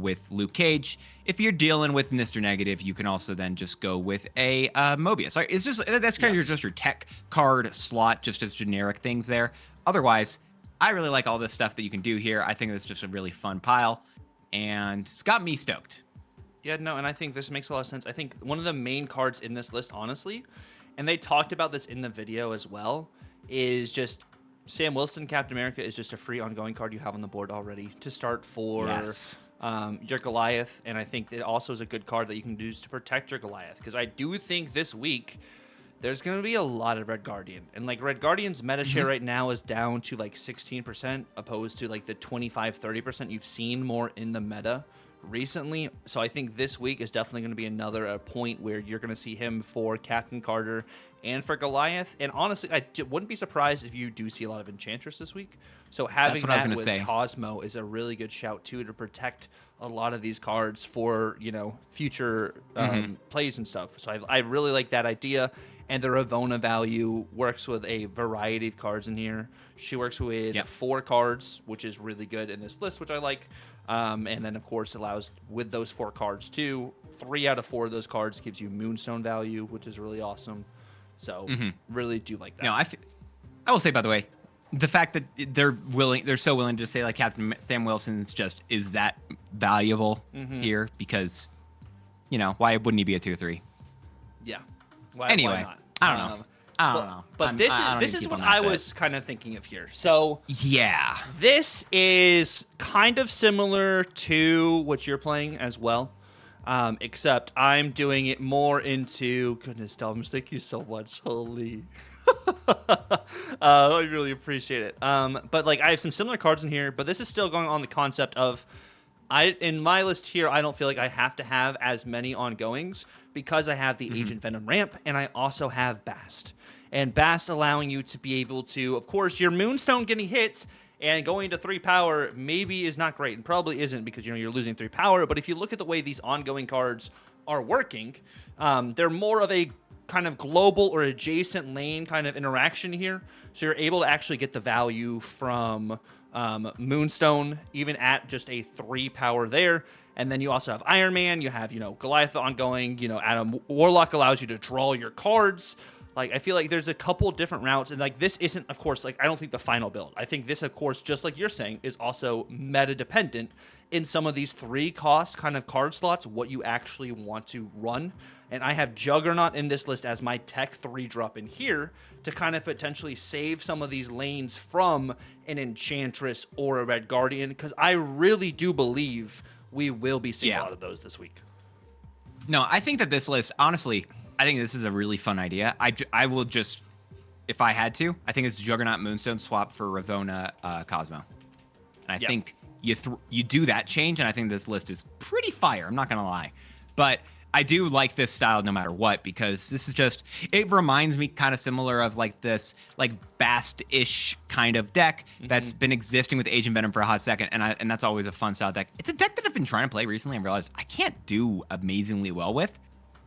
with Luke Cage. If you're dealing with Mr. Negative, you can also then just go with a Mobius. Like, it's just that's kind of just your tech card slot, just as generic things there. Otherwise, I really like all this stuff that you can do here. I think it's just a really fun pile, and it's got me stoked. Yeah, no, and I think this makes a lot of sense. I think one of the main cards in this list, honestly, and they talked about this in the video as well, is just Sam Wilson, Captain America is just a free ongoing card you have on the board already to start for your Goliath. And I think it also is a good card that you can use to protect your Goliath, because I do think this week there's going to be a lot of Red Guardian. And like Red Guardian's meta share right now is down to like 16% opposed to like the 25-30% you've seen more in the meta recently. So I think this week is definitely going to be another point where you're going to see him for Captain Carter and for Goliath. And honestly, wouldn't be surprised if you do see a lot of Enchantress this week. So having that with Cosmo is a really good shout too, to protect a lot of these cards for, you know, future plays and stuff. So I really like that idea. And the Ravonna value works with a variety of cards in here. She works with 4 cards, which is really good in this list, which I like. And then, of course, allows with those 4 cards too. 3 out of 4 of those cards gives you Moonstone value, which is really awesome. So really do like that. No, I will say, by the way, the fact that they're so willing to say like Captain Sam Wilson's just is that valuable here, because, you know, why wouldn't he be a 2/3? Yeah. Anyway, why not? I don't know. But this is what I was kind of thinking of here. So yeah, this is kind of similar to what you're playing as well, except I'm doing it more into, goodness, Thomas, thank you so much. Holy. I really appreciate it. But like I have some similar cards in here, but this is still going on the concept of, in my list here, I don't feel like I have to have as many ongoings because I have the Agent Venom ramp and I also have Bast. And Bast allowing you to be able to, of course, your Moonstone getting hits and going to 3 power maybe is not great, and probably isn't, because, you know, you're losing 3 power. But if you look at the way these ongoing cards are working, they're more of a kind of global or adjacent lane kind of interaction here. So you're able to actually get the value from Moonstone, even at just a 3 power there. And then you also have Iron Man, you have, you know, Goliath ongoing, you know, Adam Warlock allows you to draw your cards. Like, I feel like there's a couple different routes, and like this isn't, of course, like I don't think the final build. I think this, of course, just like you're saying, is also meta dependent in some of these 3 cost kind of card slots, what you actually want to run. And I have Juggernaut in this list as my tech 3 drop in here to kind of potentially save some of these lanes from an Enchantress or a Red Guardian, because I really do believe we will be seeing a lot of those this week. No, I think that this list, honestly, I think this is a really fun idea. I will just, if I had to, I think it's Juggernaut Moonstone swap for Ravonna Cosmo. And I think you do that change, and I think this list is pretty fire. I'm not going to lie. But I do like this style no matter what, because this is just, it reminds me kind of similar of like this like Bast-ish kind of deck that's been existing with Agent Venom for a hot second, and that's always a fun style deck. It's a deck that I've been trying to play recently and realized I can't do amazingly well with,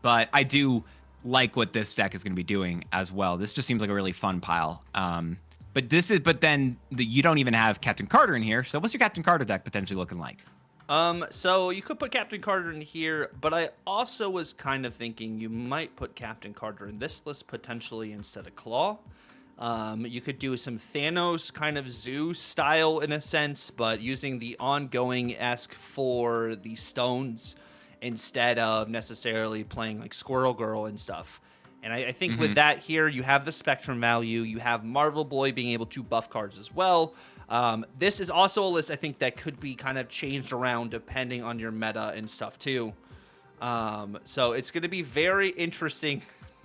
but I do like what this deck is going to be doing as well. This just seems like a really fun pile. But then you don't even have Captain Carter in here, so what's your Captain Carter deck potentially looking like? So you could put Captain Carter in here, but I also was kind of thinking you might put Captain Carter in this list potentially instead of Claw. You could do some Thanos kind of Zeus style in a sense, but using the ongoing-esque for the stones instead of necessarily playing like Squirrel Girl and stuff. And I think with that here, you have the Spectrum value, you have Marvel Boy being able to buff cards as well. This is also a list I think that could be kind of changed around depending on your meta and stuff too. So it's going to be very interesting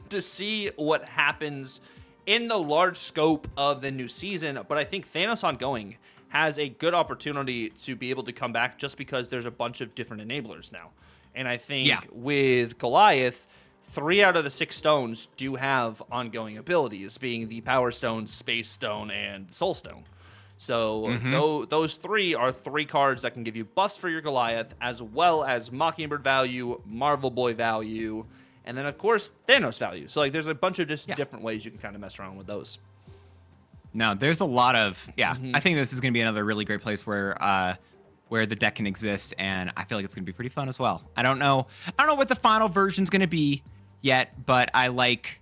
to see what happens in the large scope of the new season. But I think Thanos Ongoing has a good opportunity to be able to come back just because there's a bunch of different enablers now. And I think with Goliath, 3 out of the 6 stones do have ongoing abilities, being the Power Stone, Space Stone, and Soul Stone. So those 3 are 3 cards that can give you buffs for your Goliath, as well as Mockingbird value, Marvel Boy value, and then, of course, Thanos value. So like, there's a bunch of just different ways you can kind of mess around with those. No, there's a lot of, I think this is going to be another really great place where the deck can exist, and I feel like it's going to be pretty fun as well. I don't know what the final version's going to be yet, but I like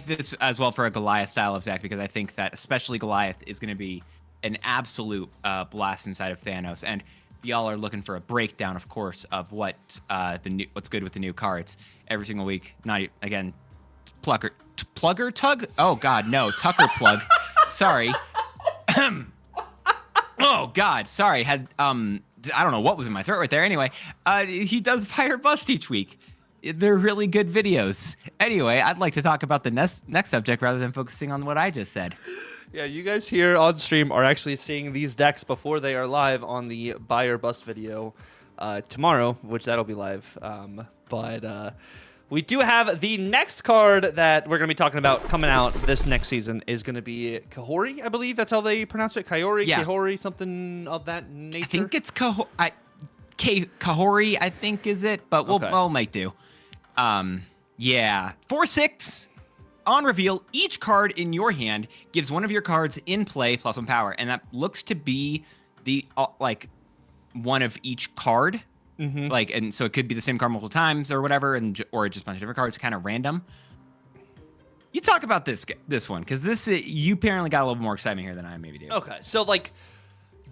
this as well for a Goliath style of deck, because I think that especially Goliath is going to be an absolute blast inside of Thanos. And y'all are looking for a breakdown, of course, of what's good with the new cards every single week. Not again, Plugger Tug? Oh God, no, Tucker Plug. Sorry. Oh God, sorry. Had I don't know what was in my throat right there. Anyway, he does Fire Bust each week. they're really good videos. Anyway, I'd like to talk about the next subject rather than focusing on what I just said. Yeah, you guys here on stream are actually seeing these decks before they are live on the buy or bust video tomorrow, which that'll be live. But we do have the next card that we're going to be talking about coming out this next season is going to be Kahori, I believe. That's how they pronounce it. Kahori, yeah. Kahori, something of that nature. I think it's Kahori, I think is it, but we'll make do. Yeah, 4/6 on reveal. Each card in your hand gives one of your cards in play +1 power, and that looks to be the like one of each card. Like, and so it could be the same card multiple times or whatever, or just a bunch of different cards, kind of random. You talk about this one, because you apparently got a little more excitement here than I maybe do. Okay, so like,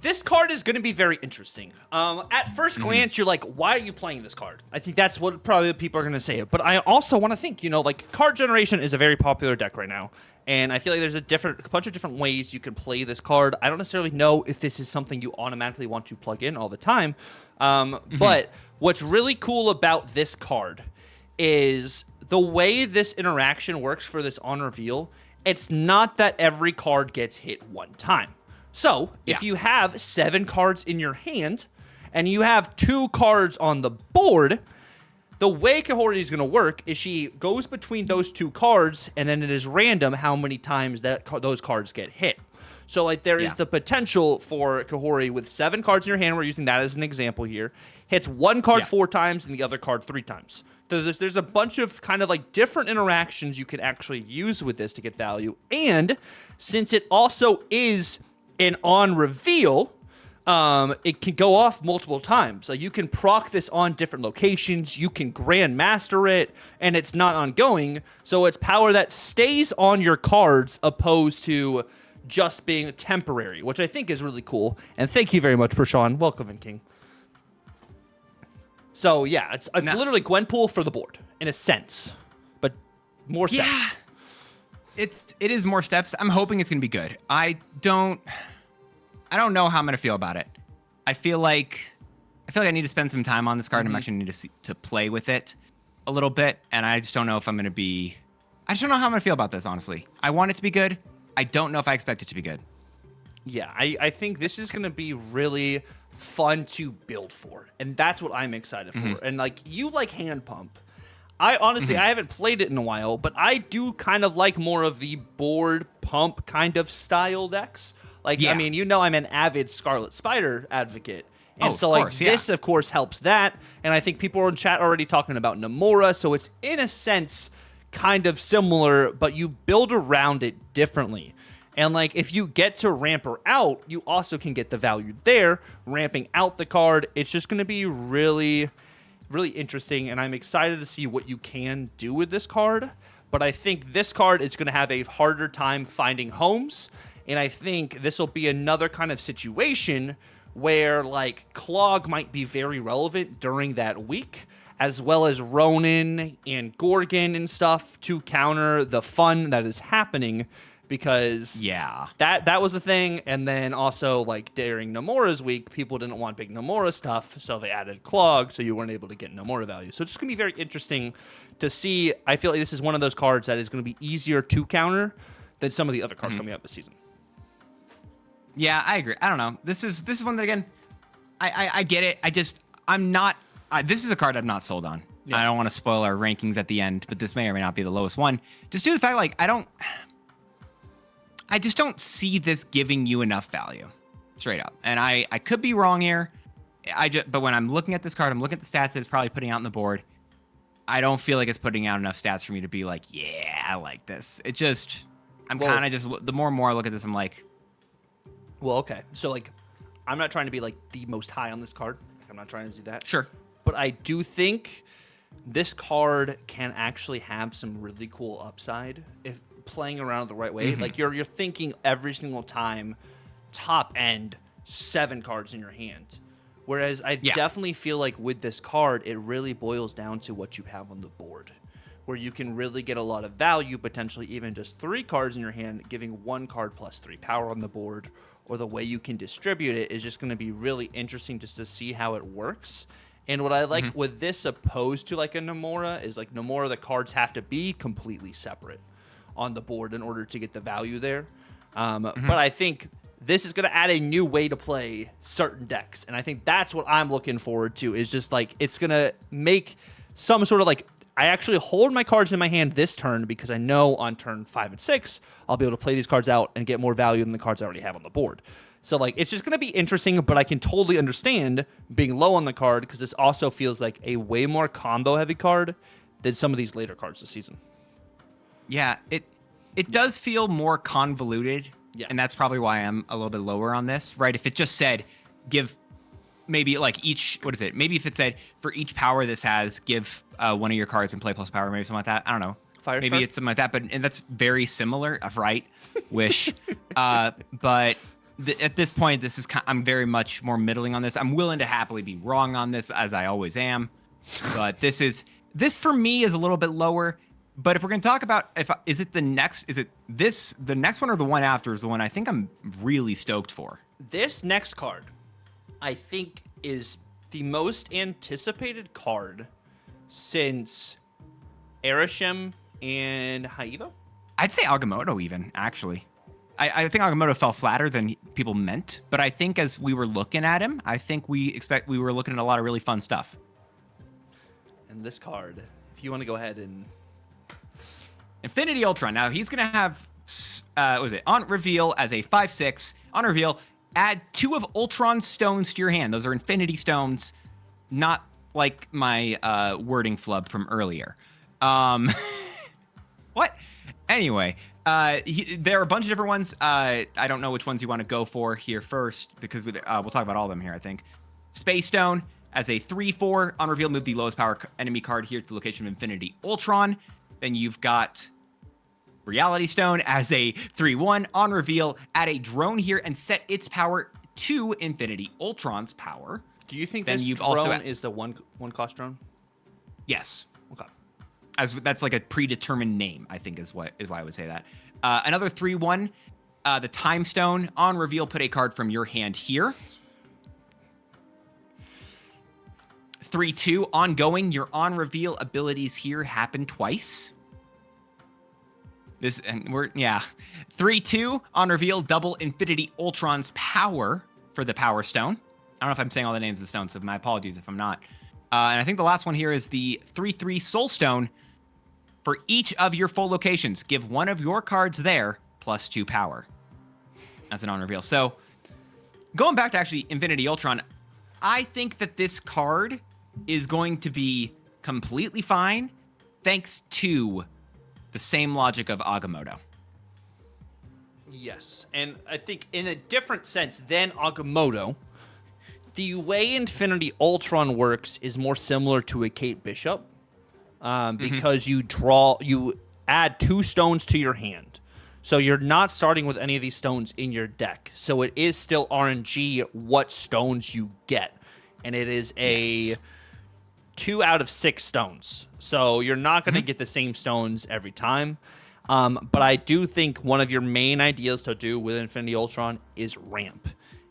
this card is going to be very interesting. At first glance, you're like, why are you playing this card? I think that's what probably people are going to say. But I also want to think, like, card generation is a very popular deck right now. And I feel like there's a bunch of different ways you can play this card. I don't necessarily know if this is something you automatically want to plug in all the time. But what's really cool about this card is the way this interaction works for this on reveal. It's not that every card gets hit one time. So if you have 7 cards in your hand and you have 2 cards on the board, the way Kahori is going to work is she goes between those 2 cards, and then it is random how many times those cards get hit. So like there is the potential for Kahori with 7 cards in your hand. We're using that as an example here. Hits one card 4 times and the other card 3 times. So there's a bunch of kind of like different interactions you can actually use with this to get value. And since it also is an on reveal, it can go off multiple times. Like you can proc this on different locations, you can grandmaster it, and it's not ongoing. So it's power that stays on your cards opposed to just being temporary, which I think is really cool. And thank you very much, Prashawn. Welcome in, King. So yeah, it's literally Gwenpool for the board in a sense, but more steps. Yeah, it is more steps. I'm hoping it's gonna be good. I don't know how I'm gonna feel about it. I feel like I need to spend some time on this card. I'm actually need to play with it a little bit, and I just don't know if I'm gonna be. I just don't know how I'm gonna feel about this. Honestly, I want it to be good. I don't know if I expect it to be good. Yeah, I think this is gonna be really fun to build for, and that's what I'm excited for. And like, you like hand pump. I honestly, I haven't played it in a while, but I do kind of like more of the board pump kind of style decks. Like, I mean, I'm an avid Scarlet Spider advocate. And so, like, this, of course, helps that. And I think people are in chat already talking about Nomura. So it's, in a sense, kind of similar, but you build around it differently. And, like, if you get to ramp her out, you also can get the value there. Ramping out the card, it's just going to be really, really interesting. And I'm excited to see what you can do with this card. But I think this card is going to have a harder time finding homes. And I think this will be another kind of situation where, like, Clog might be very relevant during that week, as well as Ronin and Gorgon and stuff to counter the fun that is happening, because that was the thing. And then also, like, during Nomura's week, people didn't want big Nomura stuff, so they added Clog, so you weren't able to get Nomura value. So it's going to be very interesting to see. I feel like this is one of those cards that is going to be easier to counter than some of the other cards coming out this season. Yeah, I agree. I don't know. This is one that, again, I get it. I'm not. This is a card I'm not sold on. Yeah. I don't want to spoil our rankings at the end, but this may or may not be the lowest one. Just due to the fact, like, I just don't see this giving you enough value, straight up. And I could be wrong here. But when I'm looking at this card, I'm looking at the stats that it's probably putting out on the board. I don't feel like it's putting out enough stats for me to be like, yeah, I like this. It just, kind of just, the more and more I look at this, I'm like, well, okay. So, like, I'm not trying to be, like, the most high on this card. I'm not trying to do that. Sure. But I do think this card can actually have some really cool upside if playing around the right way. Like, you're thinking every single time, top end, 7 cards in your hand. Whereas I definitely feel like with this card, it really boils down to what you have on the board, where you can really get a lot of value, potentially even just 3 cards in your hand, giving 1 card plus 3 power on the board, or the way you can distribute it is just going to be really interesting just to see how it works. And what I like with this opposed to like a Nomura is like Nomura, the cards have to be completely separate on the board in order to get the value there. But I think this is going to add a new way to play certain decks. And I think that's what I'm looking forward to, is just like it's going to make some sort of like, I actually hold my cards in my hand this turn because I know on turn 5 and 6, I'll be able to play these cards out and get more value than the cards I already have on the board. So like, it's just going to be interesting, but I can totally understand being low on the card because this also feels like a way more combo heavy card than some of these later cards this season. Yeah, it does feel more convoluted. Yeah. And that's probably why I'm a little bit lower on this, right? If it just said give maybe like each, what is it? Maybe if it said for each power this has, give one of your cards and play plus power, maybe something like that. I don't know. Maybe it's something like that, and that's very similar, right? Wish. But at this point, this is I'm very much more middling on this. I'm willing to happily be wrong on this, as I always am. But this for me is a little bit lower. But if we're going to talk about the next one or the one after is the one I think I'm really stoked for. This next card, I think, is the most anticipated card since Arishem and Haiva. I'd say Agamotto even, actually. I think Agamotto fell flatter than people meant, but I think as we were looking at him, I think we were looking at a lot of really fun stuff. And this card, if you want to go ahead and... Infinity Ultron. Now he's gonna have on reveal as a 5/6. On reveal, add 2 of Ultron's stones to your hand. Those are Infinity Stones, not like my wording flub from earlier. What? Anyway, there are a bunch of different ones. I don't know which ones you want to go for here first because we'll talk about all of them here. I think Space Stone as a 3/4. On reveal, move the lowest power enemy card here to the location of Infinity Ultron. Then you've got Reality Stone as a 3/1. On reveal, add a drone here and set its power to Infinity Ultron's power. Do you think this drone is the one cost drone? Yes. Okay. That's like a predetermined name, I think is why I would say that. Another 3/1, the Time Stone. On reveal, put a card from your hand here. 3/2, ongoing. Your on reveal abilities here happen twice. 3/2, on reveal, double Infinity Ultron's power for the Power Stone. I don't know if I'm saying all the names of the stones, so my apologies if I'm not. And I think the last one here is the 3/3 Soul Stone. For each of your full locations, give one of your cards there plus 2 power as an on reveal. So going back to actually Infinity Ultron, I think that this card is going to be completely fine thanks to the same logic of Agamotto. Yes, and I think in a different sense than Agamotto, the way Infinity Ultron works is more similar to a Kate Bishop because you add 2 stones to your hand. So you're not starting with any of these stones in your deck. So it is still RNG what stones you get. And it is a 2 out of 6 stones. So you're not going to get the same stones every time. But I do think one of your main ideas to do with Infinity Ultron is ramp.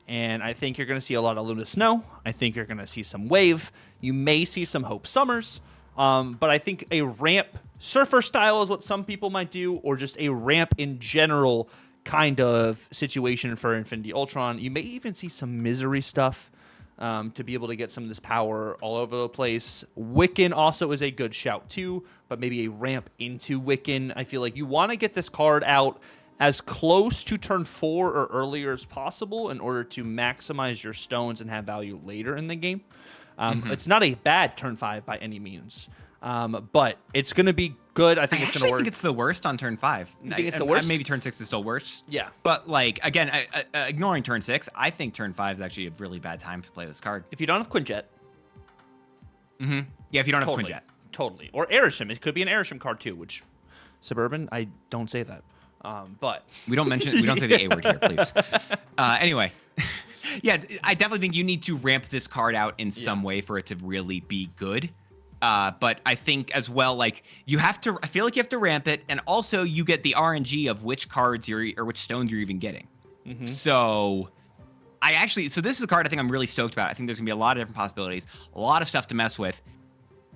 And I think you're going to see a lot of Luna Snow. I think you're going to see some Wave. You may see some Hope Summers. But I think a ramp Surfer style is what some people might do, or just a ramp in general kind of situation for Infinity Ultron. You may even see some Misery stuff to be able to get some of this power all over the place. Wiccan also is a good shout too, but maybe a ramp into Wiccan. I feel like you want to get this card out as close to turn 4 or earlier as possible in order to maximize your stones and have value later in the game. It's not a bad turn 5 by any means. But it's going to be good. I think it's going to work. I think it's the worst on turn 5. You think it's the worst? Maybe turn 6 is still worse. Yeah. But, like, again, ignoring turn 6, I think turn 5 is actually a really bad time to play this card. If you don't have Quinjet. Yeah, if you don't have Quinjet. Totally. Or Arishem. It could be an Arishem card, too, which... Suburban? I don't say that. But... We don't say the A word here, please. Anyway... Yeah, I definitely think you need to ramp this card out in some way for it to really be good. But I think as well, like I feel like you have to ramp it, and also you get the RNG of which cards or which stones you're even getting. So So this is a card I think I'm really stoked about. I think there's gonna be a lot of different possibilities, a lot of stuff to mess with.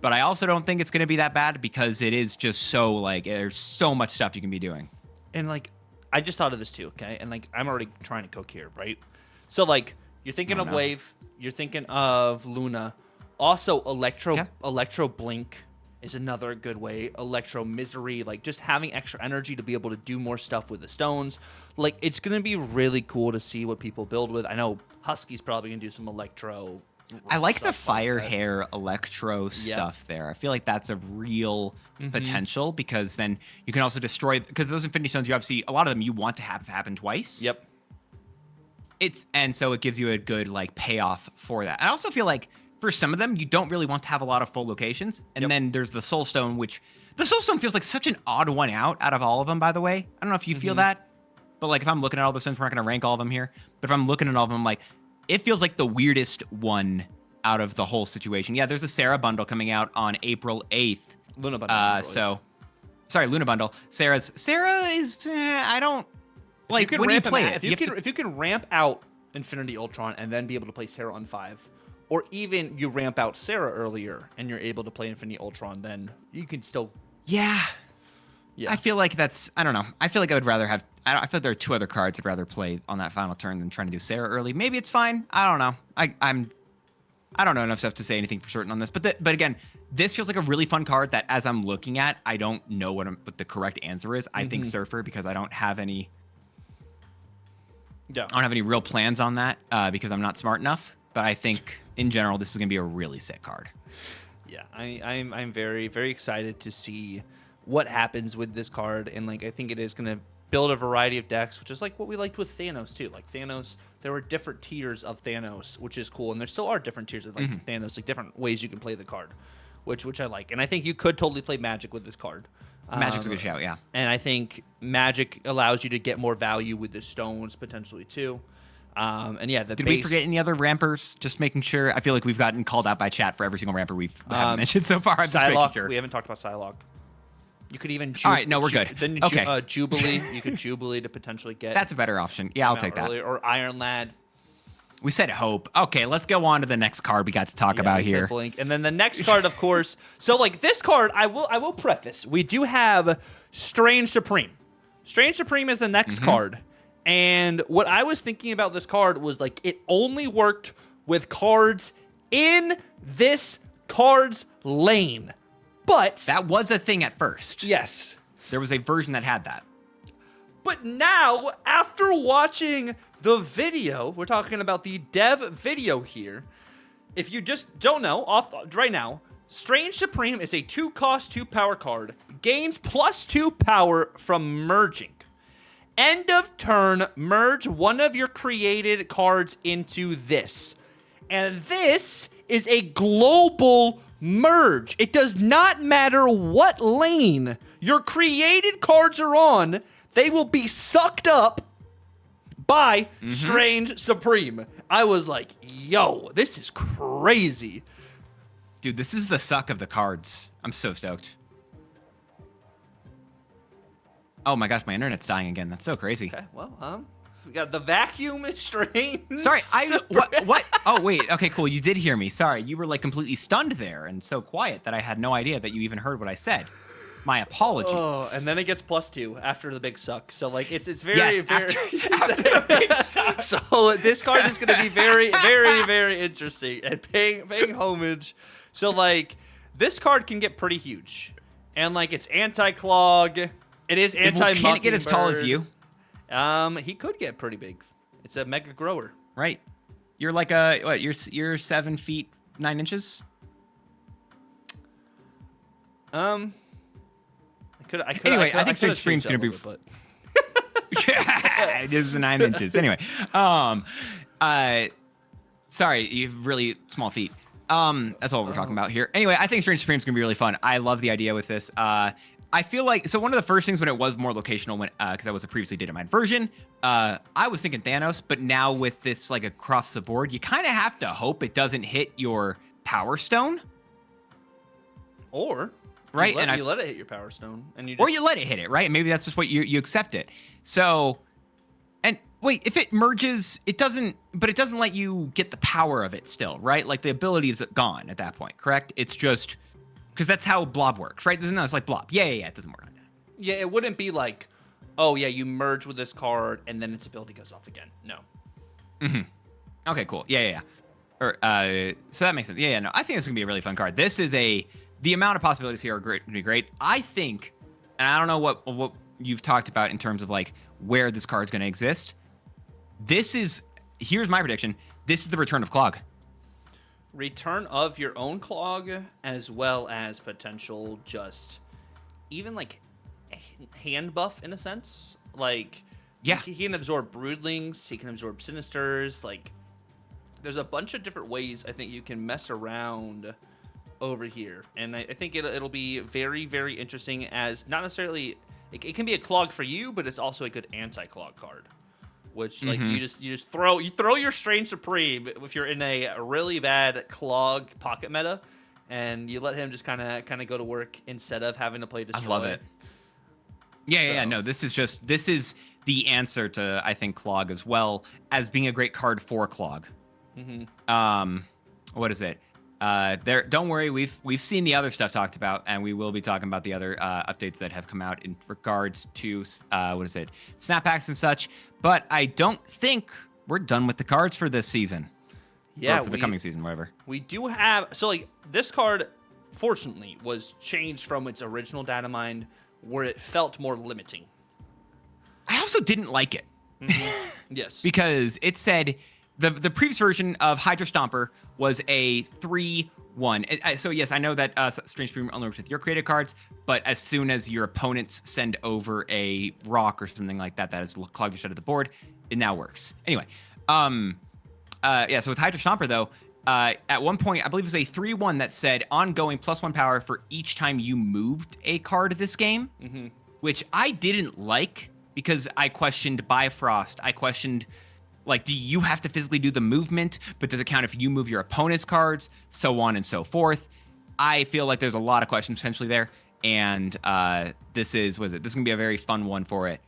But I also don't think it's gonna be that bad because it is just so like there's so much stuff you can be doing. And like, I just thought of this too, okay? And like, I'm already trying to cook here, right? So like, you're thinking of Wave, you're thinking of Luna, also Electro Blink is another good way. Electro Misery, like just having extra energy to be able to do more stuff with the stones. Like, it's gonna be really cool to see what people build with. I know Husky's probably gonna do some Electro. I like the fire hair electro stuff there. I feel like that's a real potential because then you can also destroy, because those Infinity Stones, you obviously, a lot of them you want to have happen twice. Yep. And so it gives you a good like payoff for that. I also feel like for some of them, you don't really want to have a lot of full locations. And then there's the Soul Stone, which the Soul Stone feels like such an odd one out of all of them, by the way. I don't know if you feel that, but like if I'm looking at all the stones, we're not going to rank all of them here. But if I'm looking at all of them, I'm like, it feels like the weirdest one out of the whole situation. Yeah, there's a Sarah bundle coming out on April 8th. Luna bundle. Sorry, Luna bundle. Sarah is, I don't, like, when you play it. If you can ramp out Infinity Ultron and then be able to play Sarah on 5, or even you ramp out Sarah earlier and you're able to play Infinity Ultron, then you can still... Yeah. I feel like that's, I don't know. I feel like I would rather have, I feel like there are 2 other cards I'd rather play on that final turn than trying to do Sarah early. Maybe it's fine. I don't know. I don't know enough stuff to say anything for certain on this. But again, this feels like a really fun card that as I'm looking at, I don't know what the correct answer is. I think Surfer, because I don't have any... I don't have any real plans on that because I'm not smart enough. But I think in general, this is going to be a really sick card. Yeah, I'm very, very excited to see what happens with this card. And like, I think it is going to build a variety of decks, which is like what we liked with Thanos too. Like Thanos, there were different tiers of Thanos, which is cool. And there still are different tiers of like Thanos, like different ways you can play the card, which I like. And I think you could totally play Magic with this card. Magic's a good shout, yeah. And I think Magic allows you to get more value with the stones potentially too. And yeah, did we forget any other rampers? Just making sure. I feel like we've gotten called out by chat for every single ramper we've mentioned so far. I'm just making sure. We haven't talked about Psylocke. You could even all right, no, we're good. Then Jubilee. You could Jubilee to potentially get. That's a better option. Yeah, I'll take that. Or Iron Lad. We said Hope. Okay, let's go on to the next card we got to talk about here. Blink. And then the next card, of course. So like this card, I will preface. We do have Strange Supreme. Strange Supreme is the next card. And what I was thinking about this card was like it only worked with cards in this card's lane. But that was a thing at first. Yes. There was a version that had that. But now, after watching the video, we're talking about the dev video here. If you just don't know, right now, Strange Supreme is a 2-cost, 2-power card. Gains +2 power from merging. End of turn, merge one of your created cards into this. And this is a global merge. It does not matter what lane your created cards are on, they will be sucked up by Strange Supreme. I was like, yo, this is crazy. Dude, this is the suck of the cards. I'm so stoked. Oh my gosh, my internet's dying again. That's so crazy. Okay, well, we got the vacuum Strange. Sorry, what? Oh, wait. Okay, cool. You did hear me. Sorry, you were like completely stunned there and so quiet that I had no idea that you even heard what I said. My apologies. Oh, and then it gets +2 after the big suck. So like it's very after the big suck. So this card is going to be very, very, very interesting and paying homage. So like this card can get pretty huge, and like it's anti-clog. It is anti. Can it get as tall as you? He could get pretty big. It's a mega grower. Right. You're like you're 7 feet 9 inches. Anyway, I think Strange Supreme's gonna be. Yeah, it is the 9 inches. Anyway, sorry, you have really small feet. That's all we're talking about here. Anyway, I think Strange Supreme's gonna be really fun. I love the idea with this. I feel like, so one of the first things when it was more locational, when because I was a previously Dynamite version, I was thinking Thanos, but now with this like across the board, you kind of have to hope it doesn't hit your Power Stone. Or right, you let it hit your Power Stone, and you let it hit it, right? Maybe that's just what you accept it. So, and Wait, if it merges, it doesn't let you get the power of it still, right? Like the ability is gone at that point, correct? It's just because that's how Blob works, right? No, it's like Blob. Yeah, it doesn't work like that. Yeah, it wouldn't be like, oh yeah, you merge with this card and then its ability goes off again. No. Okay, cool. Yeah. Or so that makes sense. Yeah. No, I think it's gonna be a really fun card. The amount of possibilities here are gonna be great. I think, and I don't know what you've talked about in terms of like where this card's gonna exist. Here's my prediction. This is the return of Clog. Return of your own Clog, as well as potential just even like hand buff in a sense. Like, yeah, he can absorb Broodlings, he can absorb Sinisters. Like, there's a bunch of different ways I think you can mess around over here, and I think it'll be very, very interesting. As not necessarily it can be a Clog for you, but it's also a good anti-Clog card. Which like you just throw your Strange Supreme if you're in a really bad Clog pocket meta, and you let him just kind of go to work instead of having to play Destroy. I love it. Yeah. No, this is the answer to, I think, Clog, as well as being a great card for Clog. What is it? Don't worry, we've seen the other stuff talked about, and we will be talking about the other updates that have come out in regards to snap packs and such. But I don't think we're done with the cards for this season. Yeah, or for the coming season, whatever. We do have this card, fortunately, was changed from its original data mine, where it felt more limiting. I also didn't like it. Yes, because it said the previous version of Hydra Stomper was a 3-1. So yes, I know that Strange Supreme only works with your created cards, but as soon as your opponents send over a rock or something like that has clogged your side of the board, it now works. Anyway, so with Hydra Stomper though, at one point I believe it was a 3-1 that said ongoing +1 power for each time you moved a card this game, which I didn't like because I questioned Bifrost. I questioned, like, do you have to physically do the movement, but does it count if you move your opponent's cards, so on and so forth? I feel like there's a lot of questions potentially there, and this is going to be a very fun one for it,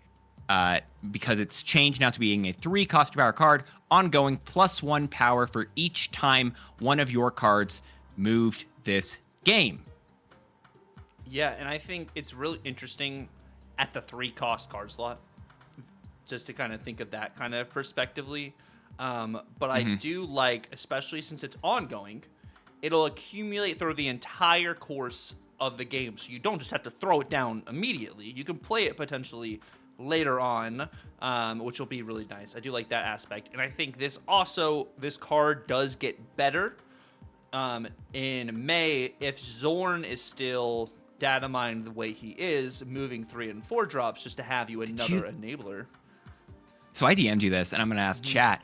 because it's changed now to being a 3 cost power card, ongoing +1 power for each time one of your cards moved this game. Yeah, and I think it's really interesting at the 3 cost card slot, just to kind of think of that kind of perspectively. But I do like, especially since it's ongoing, it'll accumulate through the entire course of the game. So you don't just have to throw it down immediately. You can play it potentially later on, which will be really nice. I do like that aspect. And I think this card does get better in May if Zorn is still data mined the way he is, moving 3 and 4 drops, just to have you another enabler. So I DM'd you this, and I'm going to ask chat.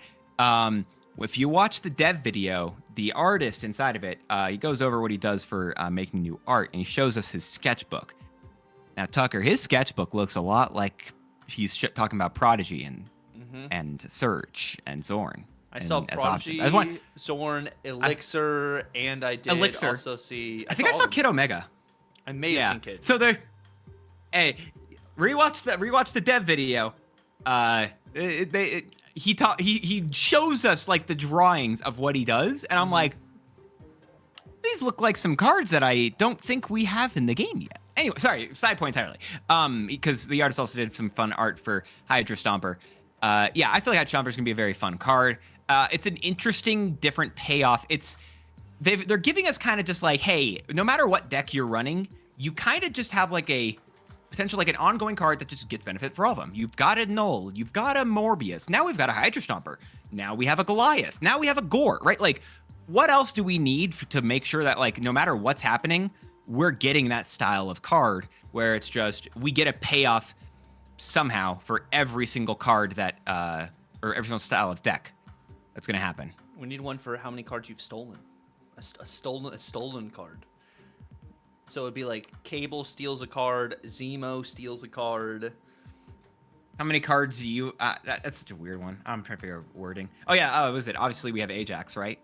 If you watch the dev video, the artist inside of it, he goes over what he does for making new art, and he shows us his sketchbook. Now, Tucker, his sketchbook looks a lot like he's talking about Prodigy and Surge and Zorn. I saw Prodigy, Zorn, Elixir, and I did also see... I think I saw Kid Omega. I may have seen Kid. So hey, rewatch the dev video. He shows us like the drawings of what he does, and I'm like, these look like some cards that I don't think we have in the game yet. Anyway, sorry, side point entirely. Because the artist also did some fun art for Hydra Stomper. Yeah, I feel like Hydra Stomper is gonna be a very fun card. It's an interesting, different payoff. They're giving us kind of just like, hey, no matter what deck you're running, you kind of just have like a potential, like an ongoing card that just gets benefit for all of them. You've got a Null, you've got a Morbius, now we've got a Hydra Stomper, now we have a Goliath, now we have a Gore, right? Like, what else do we need to make sure that, like, no matter what's happening, we're getting that style of card where it's just, we get a payoff somehow for every single card that, or every single style of deck that's going to happen. We need one for how many cards you've stolen. A stolen card. So it'd be like Cable steals a card, Zemo steals a card. How many cards do you... that's such a weird one. I'm trying to figure out wording. Oh, yeah. Was it? Obviously, we have Ajax, right?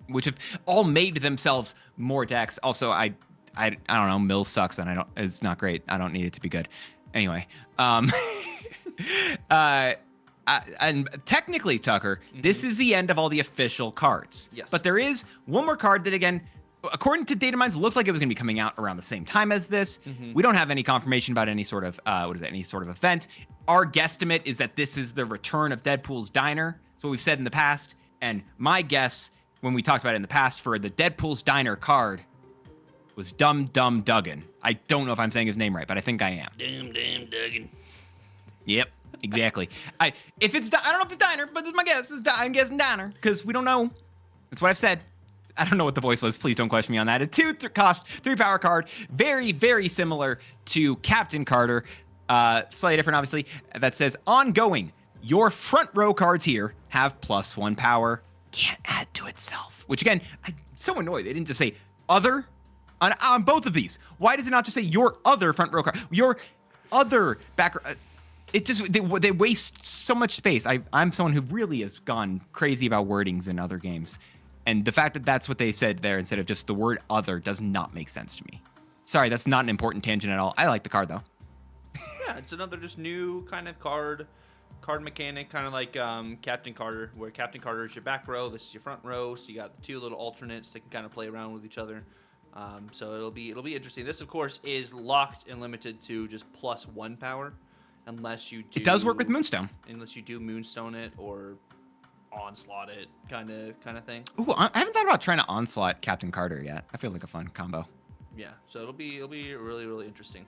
Which have all made themselves more decks. Also, I don't know. Mill sucks, and it's not great. I don't need it to be good. Anyway. I and technically, Tucker, this is the end of all the official cards. Yes. But there is one more card that, again, according to data mines, looked like it was going to be coming out around the same time as this. We don't have any confirmation about any sort of any sort of event. Our guesstimate is that this is the return of Deadpool's Diner. That's what we've said in the past. And my guess, when we talked about it in the past, for the Deadpool's Diner card was Dum Dum Duggan. I don't know if I'm saying his name right, but I think I am. Dum Duggan. Yep, exactly. I don't know if it's Diner, but it's my guess. I'm guessing Diner because we don't know. That's what I've said. I don't know what the voice was. Please don't question me on that. A 2-cost, 3-power card. Very, very similar to Captain Carter. Slightly different, obviously. That says, ongoing. Your front row cards here have +1 power. Can't add to itself. Which, again, I'm so annoyed. They didn't just say other on both of these. Why does it not just say your other front row card? Your other back... It just, they waste so much space. I'm someone who really has gone crazy about wordings in other games. And the fact that that's what they said there instead of just the word other does not make sense to me. Sorry, that's not an important tangent at all. I like the card, though. Yeah, it's another just new kind of card mechanic, kind of like Captain Carter, where Captain Carter is your back row, this is your front row, so you got the 2 little alternates that can kind of play around with each other. So it'll be interesting. This, of course, is locked and limited to just +1 power, unless you do... It does work with Moonstone. Unless you do Moonstone it or Onslaught it, kind of thing. Ooh, I haven't thought about trying to Onslaught Captain Carter yet. That feels like a fun combo. Yeah, so it'll be really, really interesting.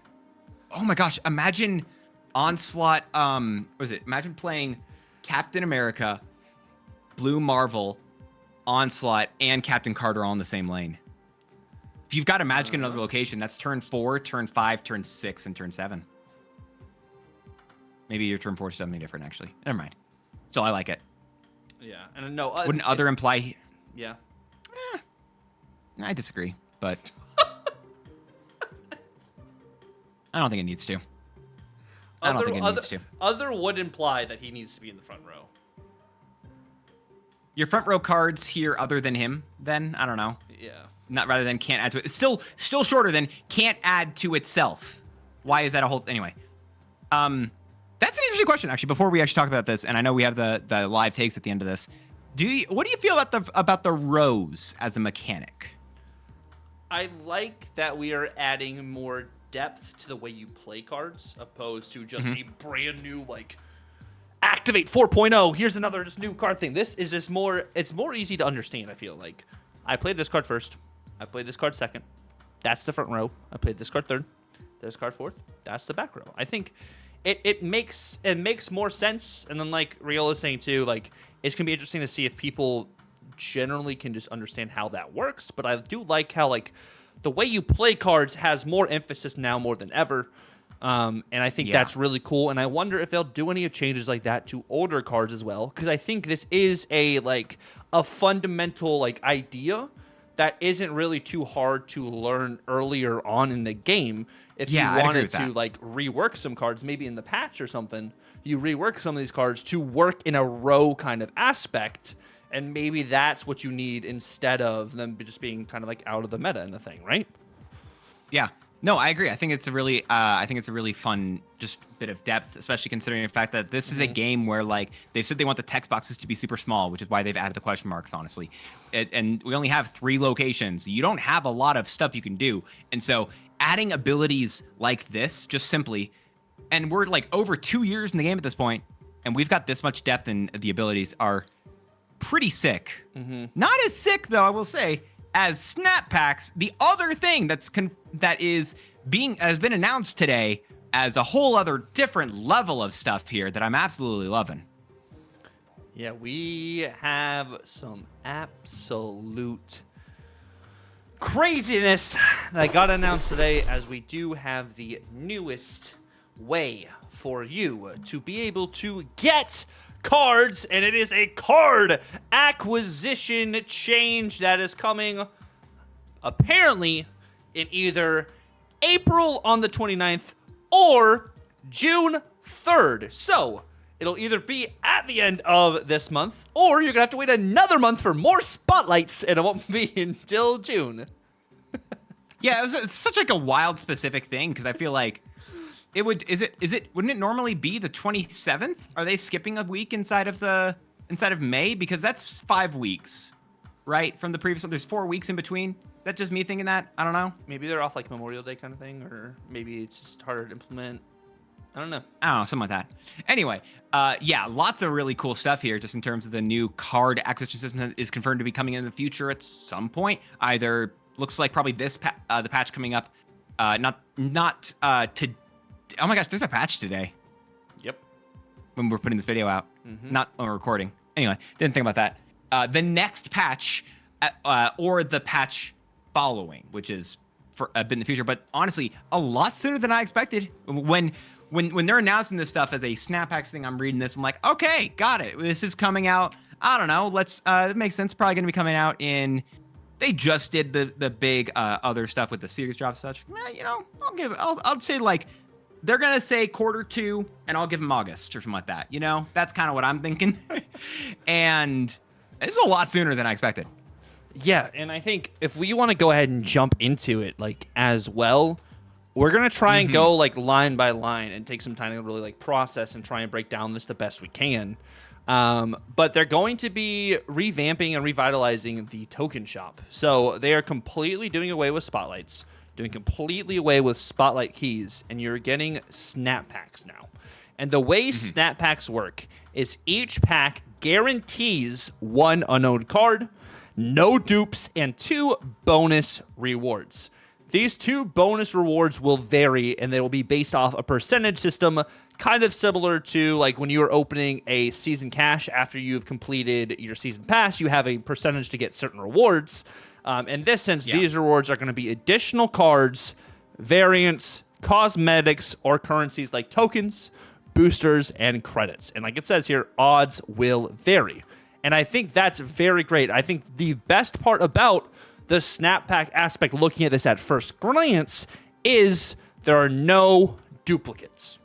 Oh my gosh, imagine Onslaught, what is it? Imagine playing Captain America, Blue Marvel, Onslaught, and Captain Carter all in the same lane. If you've got a magic in another location, that's turn 4, turn 5, turn 6, and turn 7. Maybe your turn 4 is something different, actually. Never mind. Still, I like it. Yeah, and no... Wouldn't other imply... Yeah. I disagree, but... I don't think it needs to. I don't think it needs to. Other would imply that he needs to be in the front row. Your front row cards here other than him, then? I don't know. Yeah. Not rather than can't add to it. It's still shorter than can't add to itself. Why is that a whole... Anyway. That's an interesting question, actually, before we actually talk about this, and I know we have the live takes at the end of this. What do you feel about the rows as a mechanic? I like that we are adding more depth to the way you play cards, opposed to just a brand new, like, activate 4.0, here's another just new card thing. This is just more, it's more easy to understand, I feel like. I played this card first. I played this card second. That's the front row. I played this card third. This card fourth. That's the back row. I think it makes more sense. And then, like Riel is saying too, like, it's gonna be interesting to see if people generally can just understand how that works. But I do like how, like, the way you play cards has more emphasis now more than ever. And I think that's really cool. And I wonder if they'll do any changes like that to older cards as well. Because I think this is a fundamental, like, idea that isn't really too hard to learn earlier on in the game. If you wanted to, like, rework some cards, maybe in the patch or something, you rework some of these cards to work in a row kind of aspect. And maybe that's what you need instead of them just being kind of like out of the meta and the thing, right? Yeah. No, I agree. I think it's a really fun just bit of depth, especially considering the fact that this is a game where, like, they've said they want the text boxes to be super small, which is why they've added the question marks, honestly. And we only have 3 locations. You don't have a lot of stuff you can do. And so adding abilities like this, just simply, and we're like over 2 years in the game at this point, and we've got this much depth in the abilities are pretty sick. Not as sick, though, I will say, as snap packs. The other thing has been announced today as a whole other different level of stuff here that I'm absolutely loving. Yeah, we have some absolute craziness that got announced today, as we do have the newest way for you to be able to get cards, and it is a card acquisition change that is coming apparently in either April on the 29th or June 3rd. So it'll either be at the end of this month, or you're gonna have to wait another month for more spotlights, and it won't be until June. Yeah, it's such like a wild specific thing, because I feel like Wouldn't it normally be the 27th? Are they skipping a week inside of May? Because that's 5 weeks, right? From the previous one. There's 4 weeks in between. Is that just me thinking that? I don't know. Maybe they're off like Memorial Day kind of thing, or maybe it's just harder to implement. I don't know, something like that. Anyway, yeah, lots of really cool stuff here just in terms of the new card acquisition system is confirmed to be coming in the future at some point. Either looks like probably the patch coming up, not to. Oh my gosh, there's a patch today. Yep. When we're putting this video out, not when we're recording. Anyway, didn't think about that. The next patch, or the patch following, which is for a bit in the future, but honestly, a lot sooner than I expected. When they're announcing this stuff as a Snap Packs thing, I'm reading this. I'm like, okay, got it. This is coming out. I don't know. It makes sense. Probably going to be coming out in. They just did the big other stuff with the series drop such. You know, I'll say like. They're going to say Q2, and I'll give them August or something like that. You know, that's kind of what I'm thinking. And it's a lot sooner than I expected. Yeah, and I think if we want to go ahead and jump into it, like, as well, we're going to try and go, like, line by line and take some time to really, like, process and try and break down this the best we can. But they're going to be revamping and revitalizing the token shop. So they are completely doing away with spotlights. Doing completely away with spotlight keys, and you're getting snap packs now. And the way snap packs work is each pack guarantees 1 unknown card, no dupes, and 2 bonus rewards. These 2 bonus rewards will vary, and they will be based off a percentage system, kind of similar to like when you are opening a season cash after you've completed your season pass, you have a percentage to get certain rewards. In this sense, these rewards are going to be additional cards, variants, cosmetics, or currencies like tokens, boosters, and credits. And like it says here, odds will vary. And I think that's very great. I think the best part about the snap pack aspect, looking at this at first glance, is there are no duplicates.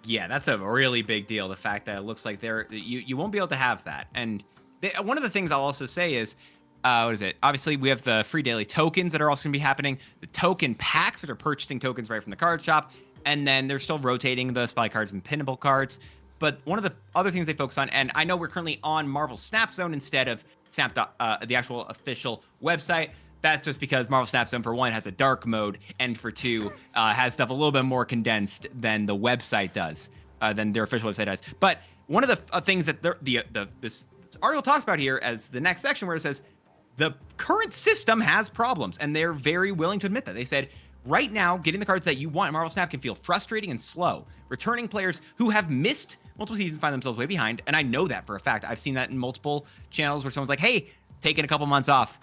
Yeah, that's a really big deal. The fact that it looks like you won't be able to have that. And one of the things I'll also say is, what is it? Obviously, we have the free daily tokens that are also going to be happening. The token packs, which are purchasing tokens right from the card shop. And then they're still rotating the spy cards and pinnable cards. But one of the other things they focus on, and I know we're currently on Marvel Snap Zone instead of the actual official website. That's just because Marvel Snap Zone, for one, has a dark mode, and for two, has stuff a little bit more condensed than the website does, than their official website does. But one of the things that this article talks about here as the next section, where it says, the current system has problems, and they're very willing to admit that. They said, right now, getting the cards that you want in Marvel Snap can feel frustrating and slow. Returning players who have missed multiple seasons find themselves way behind, and I know that for a fact. I've seen that in multiple channels where someone's like, hey, taking a couple months off.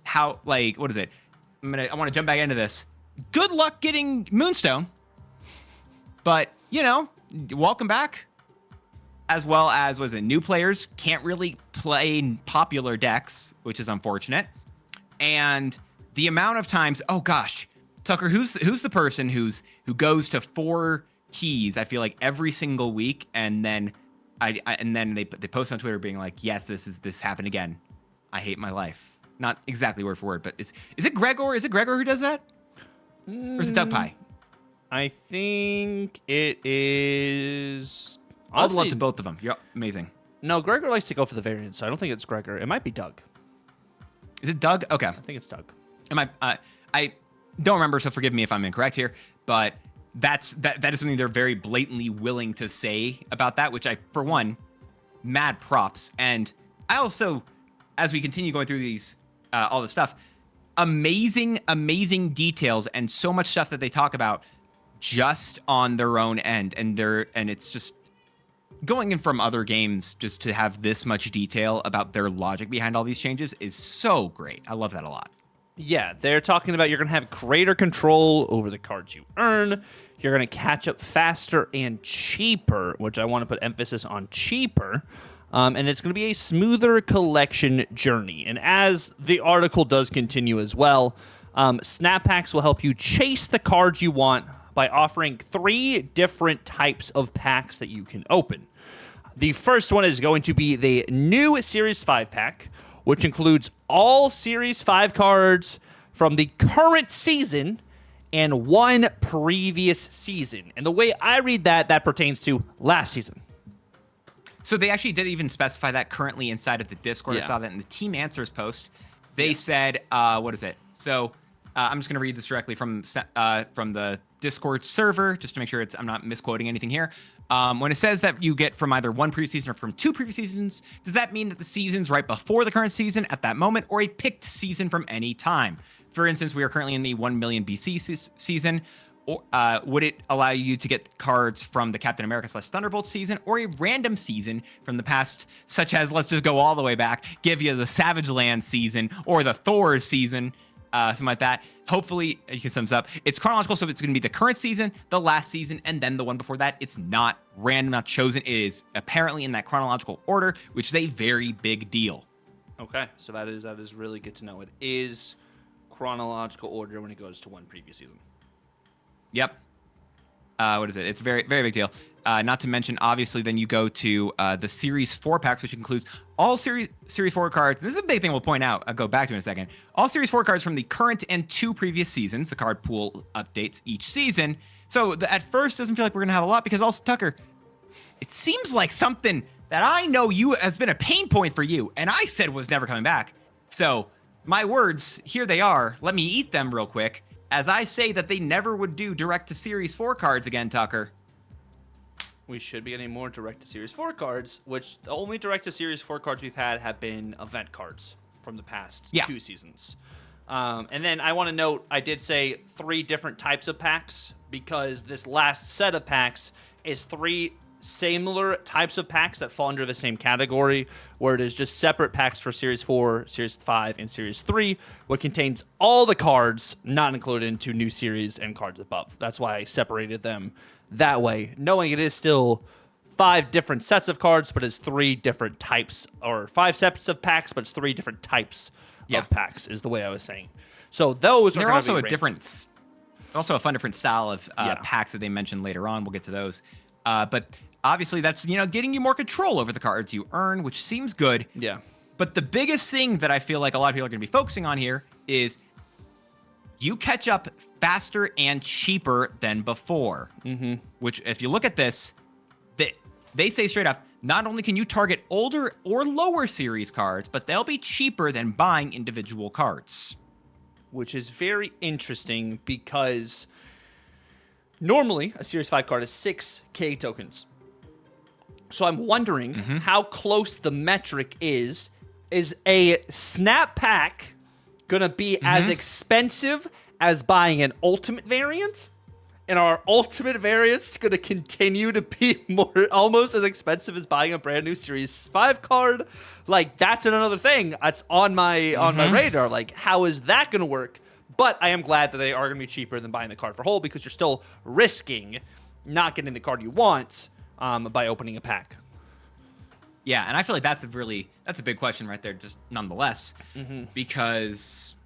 How, like, what is it? I want to jump back into this. Good luck getting Moonstone. But, you know, welcome back. As well as, new players can't really play popular decks, which is unfortunate. And the amount of times, oh gosh, Tucker, who's the person who goes to 4 keys, I feel like every single week, and then they post on Twitter being like, yes, this happened again. I hate my life. Not exactly word for word, but is it Gregor? Is it Gregor who does that? Or is it Doug Pie? I think it is. All the love to both of them. You're amazing. No, Gregor likes to go for the variants, so I don't think it's Gregor. It might be Doug. Is it Doug? Okay. I think it's Doug. I don't remember, so forgive me if I'm incorrect here, but that is something they're very blatantly willing to say about that, which for one, mad props. And I also, as we continue going through these, all this stuff, amazing details and so much stuff that they talk about just on their own end. And it's just going in from other games just to have this much detail about their logic behind all these changes is so great. I love that a lot. Yeah, they're talking about you're going to have greater control over the cards you earn. You're going to catch up faster and cheaper, which I want to put emphasis on cheaper. And it's going to be a smoother collection journey. And as the article does continue as well, Snap Packs will help you chase the cards you want by offering 3 different types of packs that you can open. The first one is going to be the new Series 5 pack, which includes all Series 5 cards from the current season and one previous season. And the way I read that, that pertains to last season. So they actually did even specify that currently inside of the Discord. I saw that in the team answers post. They said, what is it? So I'm just going to read this directly from the Discord server, just to make sure I'm not misquoting anything here. When it says that you get from either one previous season or from two previous seasons, does that mean that the season's right before the current season at that moment, or a picked season from any time? For instance, we are currently in the 1 million BC season. Or, would it allow you to get cards from the Captain America / Thunderbolt season, or a random season from the past, such as, let's just go all the way back, give you the Savage Land season or the Thor season, something like that. Hopefully, you can sum this up. It's chronological, so it's going to be the current season, the last season, and then the one before that. It's not random, not chosen. It is apparently in that chronological order, which is a very big deal. Okay, so that is really good to know. It is chronological order when it goes to one previous season. Yep. What is it? It's a very, very big deal. Not to mention, obviously, then you go to the Series 4 packs, which includes all Series 4 cards. This is a big thing we'll point out. I'll go back to in a second. All Series 4 cards from the current and two previous seasons. The card pool updates each season. So at first, doesn't feel like we're going to have a lot, because also, Tucker, it seems like something that I know has been a pain point for you, and I said was never coming back. So my words, here they are. Let me eat them real quick, as I say that they never would do direct-to-Series 4 cards again, Tucker. We should be getting more direct-to-Series 4 cards, which the only direct-to-Series 4 cards we've had have been event cards from the past 2 seasons. And then I want to note, I did say 3 different types of packs, because this last set of packs is 3 similar types of packs that fall under the same category, where it is just separate packs for Series 4, Series 5, and Series 3, what contains all the cards not included into new series and cards above. That's why I separated them that way, knowing it is still 5 different sets of cards, but it's 3 different types, or 5 sets of packs, but it's 3 different types of packs, is the way I was saying. So those are also a different, also a fun different style of packs that they mentioned later on. We'll get to those. But obviously, that's, getting you more control over the cards you earn, which seems good. Yeah. But the biggest thing that I feel like a lot of people are going to be focusing on here is you catch up faster and cheaper than before. Mm-hmm. Which, if you look at this, they say straight up, not only can you target older or lower series cards, but they'll be cheaper than buying individual cards. Which is very interesting, because normally a Series 5 card is 6K tokens. So I'm wondering how close the metric is. Is a snap pack going to be as expensive as buying an ultimate variant? And are ultimate variants going to continue to be almost as expensive as buying a brand new Series 5 card? Like, that's another thing that's on my radar. Like, how is that going to work? But I am glad that they are going to be cheaper than buying the card for whole, because you're still risking not getting the card you want by opening a pack. Yeah, and I feel like that's a big question right there, just nonetheless, because,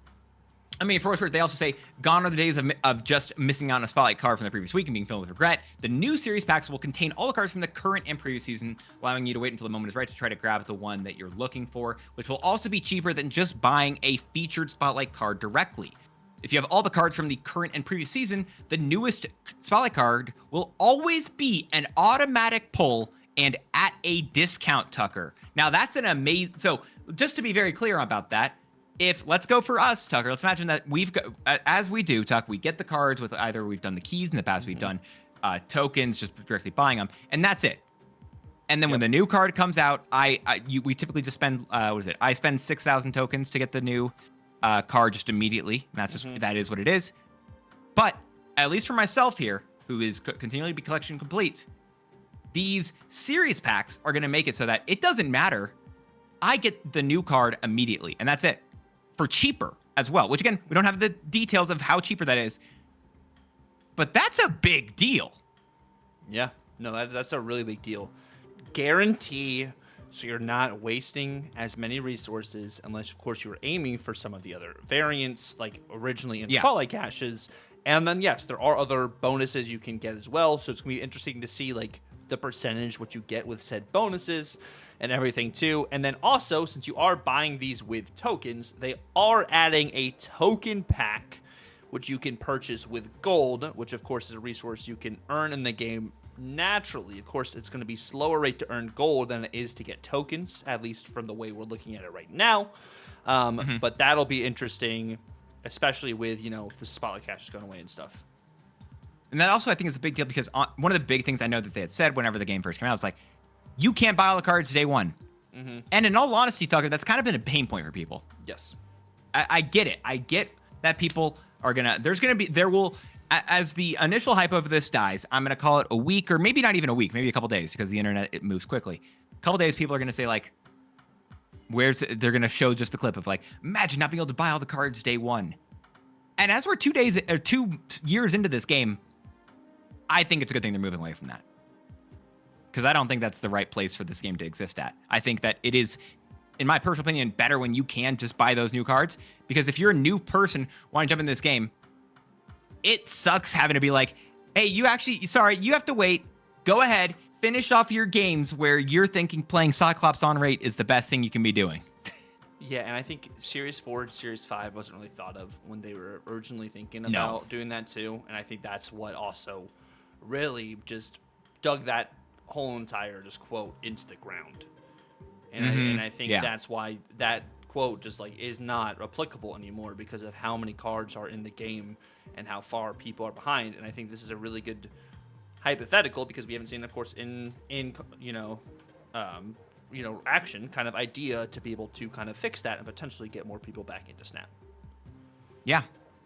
I mean, for what's worth, they also say, gone are the days of just missing out on a spotlight card from the previous week and being filled with regret. The new series packs will contain all the cards from the current and previous season, allowing you to wait until the moment is right to try to grab the one that you're looking for, which will also be cheaper than just buying a featured spotlight card directly. If you have all the cards from the current and previous season, the newest spotlight card will always be an automatic pull and at a discount, Tucker. Now, that's an amazing... So, just to be very clear about that, let's go for us, Tucker. Let's imagine that we've got, as we do, Tuck, we get the cards with either we've done the keys in the past, we've done tokens, just directly buying them, and that's it. And then when the new card comes out, we typically just spend, I spend 6,000 tokens to get the new card just immediately. And that's just, that is what it is. But at least for myself here, who is continually be collection complete, these series packs are going to make it so that it doesn't matter. I get the new card immediately, and that's it. For cheaper as well, which again, we don't have the details of how cheaper that is, but that's a big deal. Yeah, no, that's a really big deal. Guarantee, so you're not wasting as many resources, unless of course you were aiming for some of the other variants, like originally in Spotlight caches. And then yes, there are other bonuses you can get as well. So it's gonna be interesting to see like the percentage what you get with said bonuses and everything too. And then also, since you are buying these with tokens, they are adding a token pack which you can purchase with gold, which of course is a resource you can earn in the game naturally. Of course, it's going to be slower rate to earn gold than it is to get tokens, at least from the way we're looking at it right now. But that'll be interesting, especially with, the spotlight caches going away and stuff. And that also, I think, is a big deal because one of the big things I know that they had said whenever the game first came out was like, you can't buy all the cards day one. And in all honesty, Tucker, that's kind of been a pain point for people. Yes. I get it. I get that people are as the initial hype of this dies, I'm going to call it a week, or maybe not even a week, maybe a couple days, because the internet, it moves quickly. A couple days, people are going to say, like, they're going to show just the clip of, like, imagine not being able to buy all the cards day one. And as we're 2 years into this game, I think it's a good thing they're moving away from that. Because I don't think that's the right place for this game to exist at. I think that it is, in my personal opinion, better when you can just buy those new cards. Because if you're a new person wanting to jump in this game, it sucks having to be like, hey, you have to wait. Go ahead, finish off your games where you're thinking playing Cyclops on rate is the best thing you can be doing. Yeah, and I think Series 4 and Series 5 wasn't really thought of when they were originally thinking about doing that too. And I think that's what also really just dug that whole entire just quote into the ground. And I think that's why that quote just like is not applicable anymore because of how many cards are in the game and how far people are behind. And I think this is a really good hypothetical because we haven't seen, of course, in action kind of idea to be able to kind of fix that and potentially get more people back into Snap. Yeah.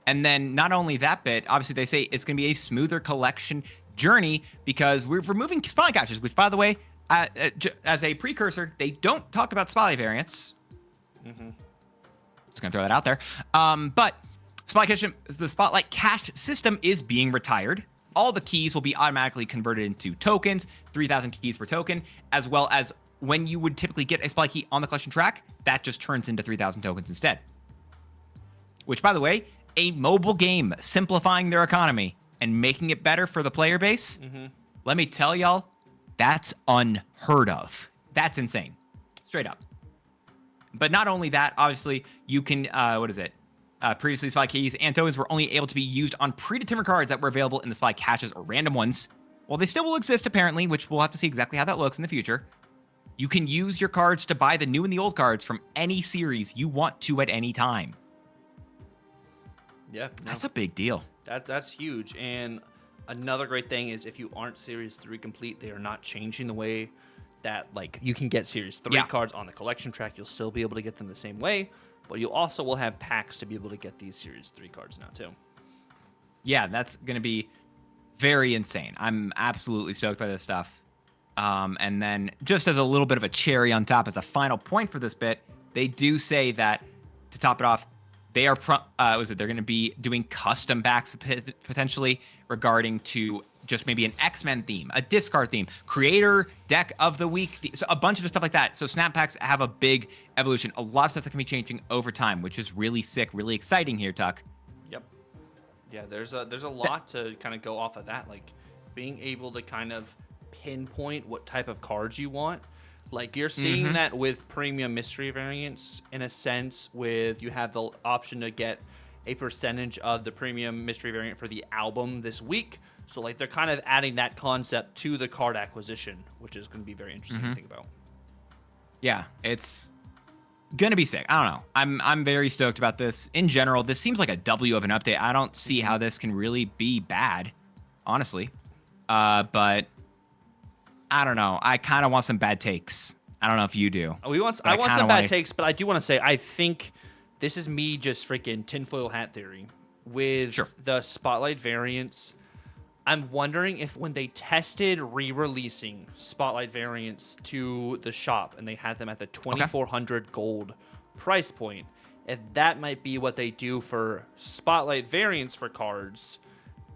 And then not only that bit, obviously they say it's going to be a smoother collection journey because we're removing spotlight caches, which, by the way, as a precursor, they don't talk about spotlight variants. Just going to throw that out there. But the spotlight cache system is being retired. All the keys will be automatically converted into tokens, 3,000 keys per token, as well as when you would typically get a spotlight key on the collection track, that just turns into 3,000 tokens instead. Which, by the way, a mobile game simplifying their economy and making it better for the player base, let me tell y'all, that's unheard of. That's insane. Straight up. But not only that, obviously, you can, previously spotlight keys and tokens were only able to be used on predetermined cards that were available in the spotlight caches or random ones. Well, they still will exist, apparently, which we'll have to see exactly how that looks in the future. You can use your cards to buy the new and the old cards from any series you want to at any time. Yeah. That's a big deal. That's huge. And another great thing is if you aren't Series 3 complete, they are not changing the way that, like, you can get Series 3 cards on the collection track. You'll still be able to get them the same way, but you also will have packs to be able to get these Series 3 cards now, too. Yeah, that's going to be very insane. I'm absolutely stoked by this stuff. And then just as a little bit of a cherry on top, as a final point for this bit, they do say that, to top it off, they are they're going to be doing custom packs potentially regarding to just maybe an X-Men theme, a discard theme, creator deck of the week, so a bunch of stuff like that. So snap packs have a big evolution, a lot of stuff that can be changing over time, which is really sick, really exciting here, Tuck. Yep. Yeah, there's a lot to kind of go off of that, like being able to kind of pinpoint what type of cards you want. Like you're seeing that with premium mystery variants in a sense, with you have the option to get a percentage of the premium mystery variant for the album this week. So like they're kind of adding that concept to the card acquisition, which is going to be very interesting to think about. Yeah, it's gonna be sick. I don't know. I'm very stoked about this. In general, this seems like a W of an update. I don't see how this can really be bad, honestly. But I don't know. I kind of want some bad takes. I don't know if you do. I want some bad takes, but I do want to say I think this is me just freaking tinfoil hat theory with the Spotlight variants. I'm wondering if when they tested re-releasing Spotlight variants to the shop and they had them at the 2,400 gold price point, if that might be what they do for Spotlight variants for cards,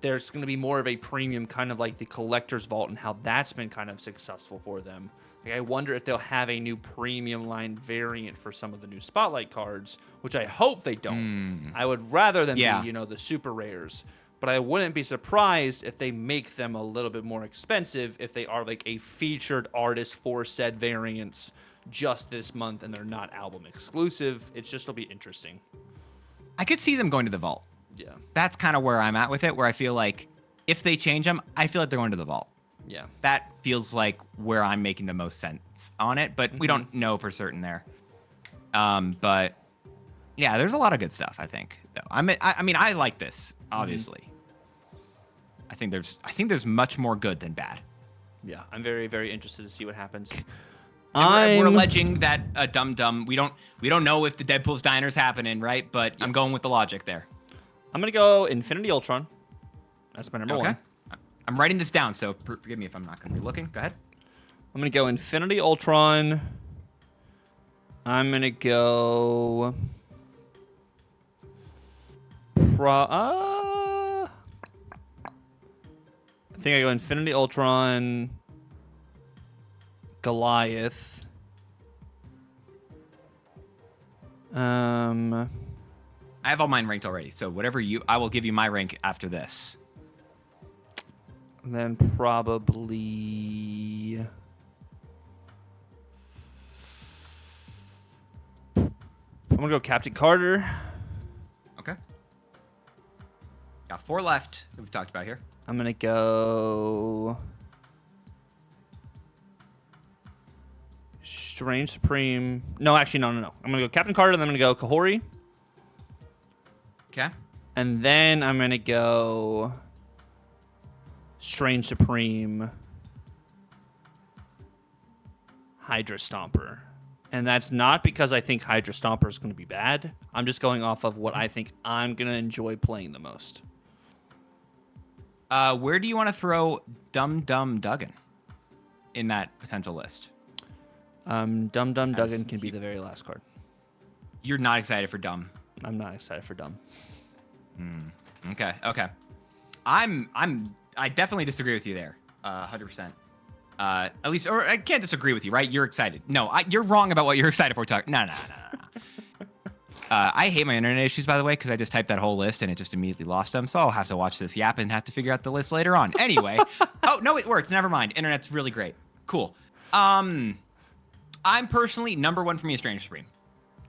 there's going to be more of a premium, kind of like the Collector's Vault and how that's been kind of successful for them. Like, I wonder if they'll have a new premium line variant for some of the new Spotlight cards, which I hope they don't. I would rather them be, the super rares. But I wouldn't be surprised if they make them a little bit more expensive if they are like a featured artist for said variants just this month and they're not album exclusive. It's just will be interesting. I could see them going to the vault. Yeah. That's kind of where I'm at with it, where I feel like if they change them, I feel like they're going to the vault. Yeah. That feels like where I'm making the most sense on it, but we don't know for certain there. But yeah, there's a lot of good stuff, I think. Though. I mean, I like this, obviously. I think there's much more good than bad. Yeah, I'm very, very interested to see what happens. We're alleging that a dum-dum. We don't know if the Deadpool's Diner's happening, right? But I'm going with the logic there. I'm gonna go Infinity Ultron. That's my number one. I'm writing this down, so forgive me if I'm not gonna be looking. Go ahead. I'm gonna go Infinity Ultron. I'm gonna go. I think I go Infinity Ultron. Goliath. I have all mine ranked already, so I will give you my rank after this. Then probably. I'm gonna go Captain Carter. Okay. Got 4 left that we've talked about here. I'm gonna go. Strange Supreme. No, actually, no. I'm gonna go Captain Carter, then I'm gonna go Kahori. Okay. And then I'm gonna go Strange Supreme, Hydra Stomper. And that's not because I think Hydra Stomper is going to be bad. I'm just going off of what I think I'm going to enjoy playing the most. Where do you want to throw Dum Dum Duggan in that potential list? Dum Dum Duggan can be the very last card. You're not excited for Dum. I'm not excited for Dum. Okay. I definitely disagree with you there. 100%. At least, or I can't disagree with you, right? You're excited. No, you're wrong about what you're excited for. No. I hate my internet issues, by the way, because I just typed that whole list and it just immediately lost them. So I'll have to watch this yap and have to figure out the list later on. Anyway. Oh, no, it worked. Never mind. Internet's really great. Cool. I'm personally, number 1 for me is Strange Supreme.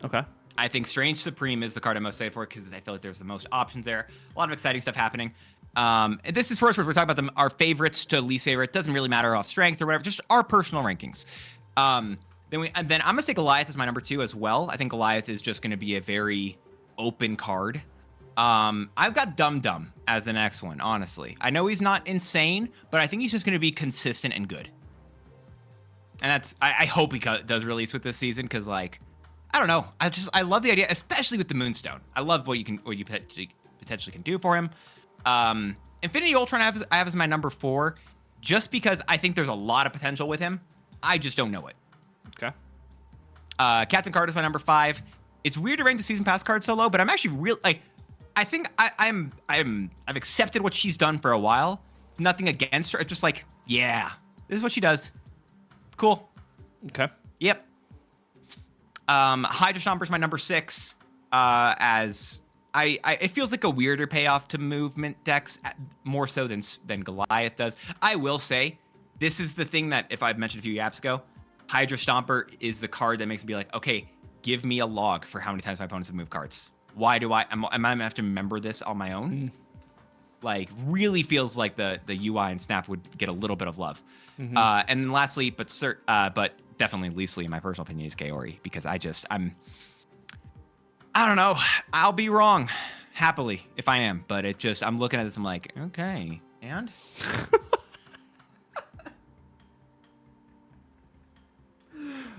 Okay. I think Strange Supreme is the card I'm most excited for because I feel like there's the most options there. A lot of exciting stuff happening. And this is first, we're talking about our favorites to least favorite. It doesn't really matter off strength or whatever, just our personal rankings. Then I'm gonna say Goliath is my number 2 as well. I think Goliath is just gonna be a very open card. I've got Dum Dum as the next one, honestly. I know he's not insane, but I think he's just gonna be consistent and good. And that's I hope he does release with this season because like I don't know. I love the idea, especially with the Moonstone. I love what you potentially can do for him. Infinity Ultron I have as my number 4, just because I think there's a lot of potential with him. I just don't know it. Okay. Captain Carter is my number 5. It's weird to rank the season pass card so low, but I'm actually real like. I think I've accepted what she's done for a while. It's nothing against her. It's just like, yeah, this is what she does. Cool. Okay. Yep. Hydra Stomper is my number 6. As it feels like a weirder payoff to movement decks more so than Goliath does. I will say, this is the thing that if I've mentioned a few yaps ago, Hydra Stomper is the card that makes me be like, okay, give me a log for how many times my opponents have moved cards. Why do am I gonna have to remember this on my own? Like, really feels like the UI and Snap would get a little bit of love. And then lastly, but definitely leastly in my personal opinion is Kaori, because I don't know. I'll be wrong happily if I am, but I'm looking at this. I'm like, okay, and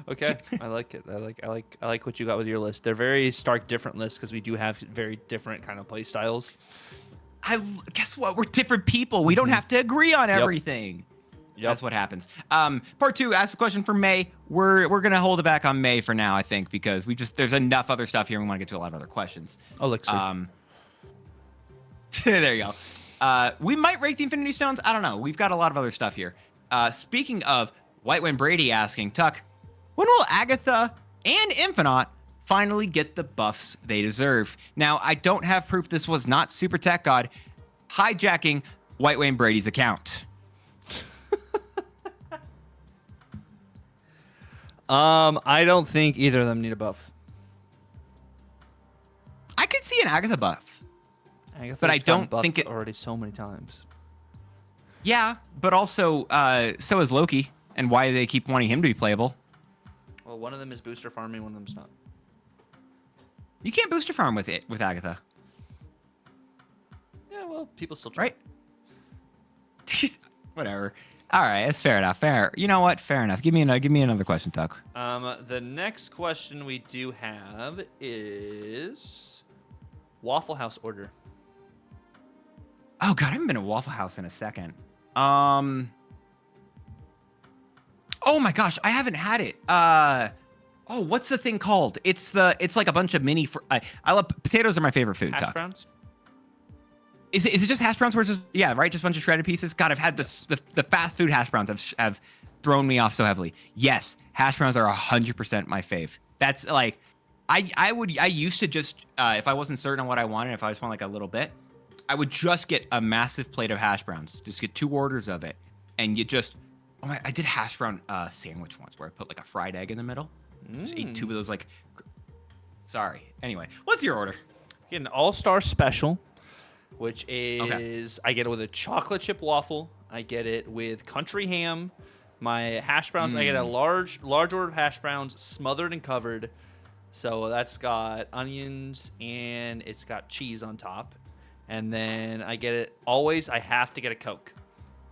okay, I like it. I like what you got with your list. They're very stark, different lists because we do have very different kind of play styles. Guess what? We're different people. We don't have to agree on everything. Yep. That's what happens. Part 2, ask a question for May. We're gonna hold it back on May for now, I think, because there's enough other stuff here. We want to get to a lot of other questions. Elixir. There you go. We might rate the Infinity Stones. I don't know. We've got a lot of other stuff here. Speaking of White Wayne Brady asking, Tuck, when will Agatha and Infinite finally get the buffs they deserve? Now, I don't have proof this was not Super Tech God hijacking White Wayne Brady's account. I don't think either of them need a buff. I could see an Agatha buff. but I don't think it already so many times. Yeah, but also so is Loki, and why they keep wanting him to be playable. Well, one of them is booster farming, one of them's not. You can't booster farm with Agatha. Yeah, well, people still try. Right? Whatever. All right, it's fair enough. Fair. You know what? Fair enough. Give me another question, Tuck. The next question we do have is Waffle House order. Oh God, I haven't been to Waffle House in a second. Oh my gosh, I haven't had it. Oh, what's the thing called? It's like a bunch of mini. I love potatoes. Are my favorite food. Hash browns. Is it just hash browns? Where it's just, yeah, right, just a bunch of shredded pieces. God, I've had this. The fast food hash browns have thrown me off so heavily. Yes, hash browns are 100% my fave. That's like, I used to just if I wasn't certain on what I wanted, if I just want like a little bit, I would just get a massive plate of hash browns. Just get 2 orders of it, and you just. Oh my! I did hash brown sandwich once where I put like a fried egg in the middle. Just ate 2 of those. Like, sorry. Anyway, what's your order? Get an all-star special, which is I get it with a chocolate chip waffle. I get it with country ham. My hash browns. I get a large order of hash browns, smothered and covered. So that's got onions and it's got cheese on top. And then I get it always. I have to get a Coke.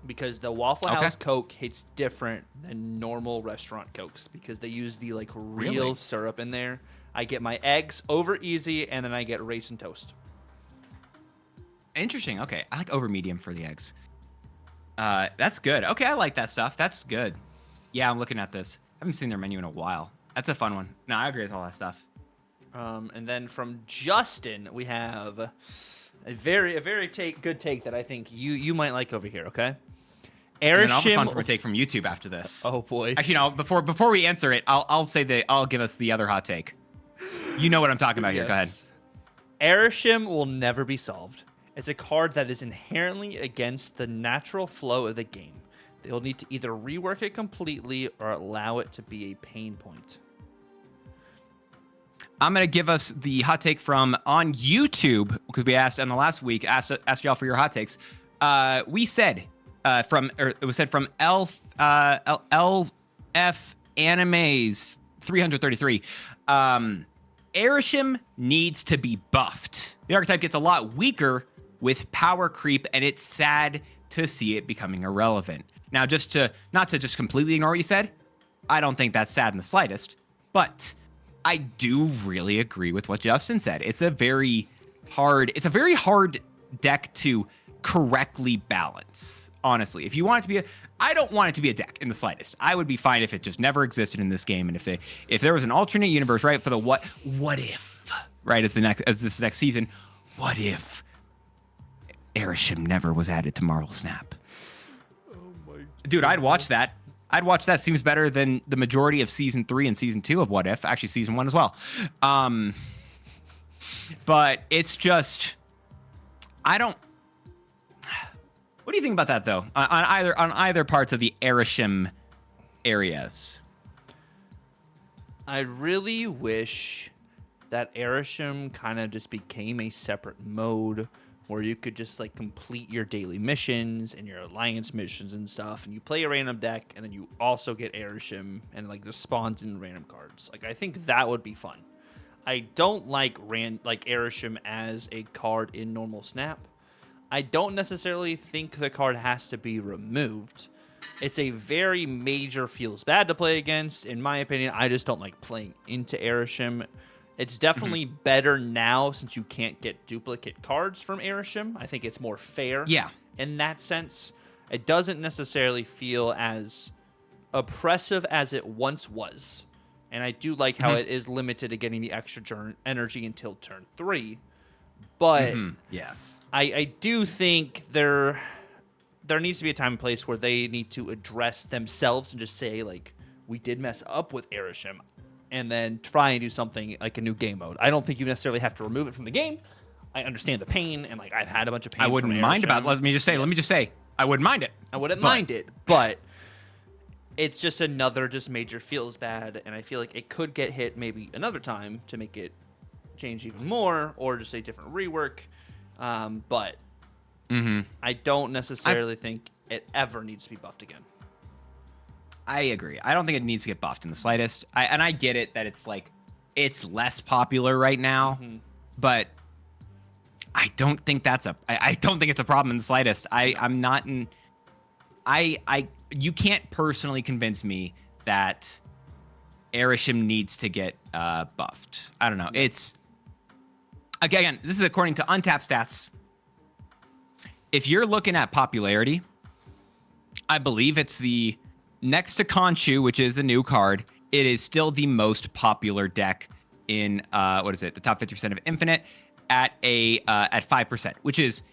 Because the Waffle House Coke hits different than normal restaurant Cokes because they use the like real syrup in there. I get my eggs over easy, and then I get raisin toast. Interesting. Okay, I like over medium for the eggs. That's good. Okay, I like that stuff. That's good. Yeah, I'm looking at this. I haven't seen their menu in a while. That's a fun one. No, I agree with all that stuff. And then from Justin, we have a very good take that I think you might like over here. Okay. And I'll have fun from a take from YouTube after this. Oh boy! Actually, no. Before we answer it, I'll give us the other hot take. You know what I'm talking about here. Go ahead. Airshim will never be solved. It's a card that is inherently against the natural flow of the game. They'll need to either rework it completely or allow it to be a pain point. I'm gonna give us the hot take from on YouTube because we asked on the last week asked y'all for your hot takes. We said. It was said from LF Animes 333. Airshim needs to be buffed. The archetype gets a lot weaker with power creep, and it's sad to see it becoming irrelevant. Now, not to just completely ignore what you said, I don't think that's sad in the slightest, but I do really agree with what Justin said. It's a very hard deck to correctly balance. Honestly, if you want it to be I don't want it to be a deck in the slightest. I would be fine if it just never existed in this game, and if there was an alternate universe, right, for the what if, right, as this next season, what if Airshim never was added to Marvel Snap? Oh my dude, I'd watch that. Seems better than the majority of season 3 and season 2 of What If, actually season 1 as well. But it's just what do you think about that, though? On either parts of the Airshim areas? I really wish that Airshim kind of just became a separate mode where you could just like complete your daily missions and your alliance missions and stuff, and you play a random deck, and then you also get Airshim and like the spawns in random cards. Like I think that would be fun. I don't like Airshim as a card in normal Snap. I don't necessarily think the card has to be removed. It's a very major feels bad to play against. In my opinion, I just don't like playing into Airshim. It's definitely better now since you can't get duplicate cards from Airshim. I think it's more fair in that sense. It doesn't necessarily feel as oppressive as it once was. And I do like how it is limited to getting the extra energy until turn 3. But yes, I do think there needs to be a time and place where they need to address themselves and just say, like, we did mess up with Airshim, and then try and do something like a new game mode. I don't think you necessarily have to remove it from the game. I understand the pain, and like I've had a bunch of pain. I wouldn't mind about. Let me just say, I wouldn't mind it. I wouldn't mind it, but it's just another major feels bad, and I feel like it could get hit maybe another time to make it change even more, or just a different rework. But I don't necessarily think it ever needs to be buffed again. I agree. I don't think it needs to get buffed in the slightest. I get it that it's like it's less popular right now, but I don't think I don't think it's a problem in the slightest. I'm not in. You can't personally convince me that Arishem needs to get buffed. I don't know. It's again, this is according to Untapped stats. If you're looking at popularity, I believe it's the next to Khonshu, which is the new card. It is still the most popular deck in the top 50% of Infinite at 5%, which is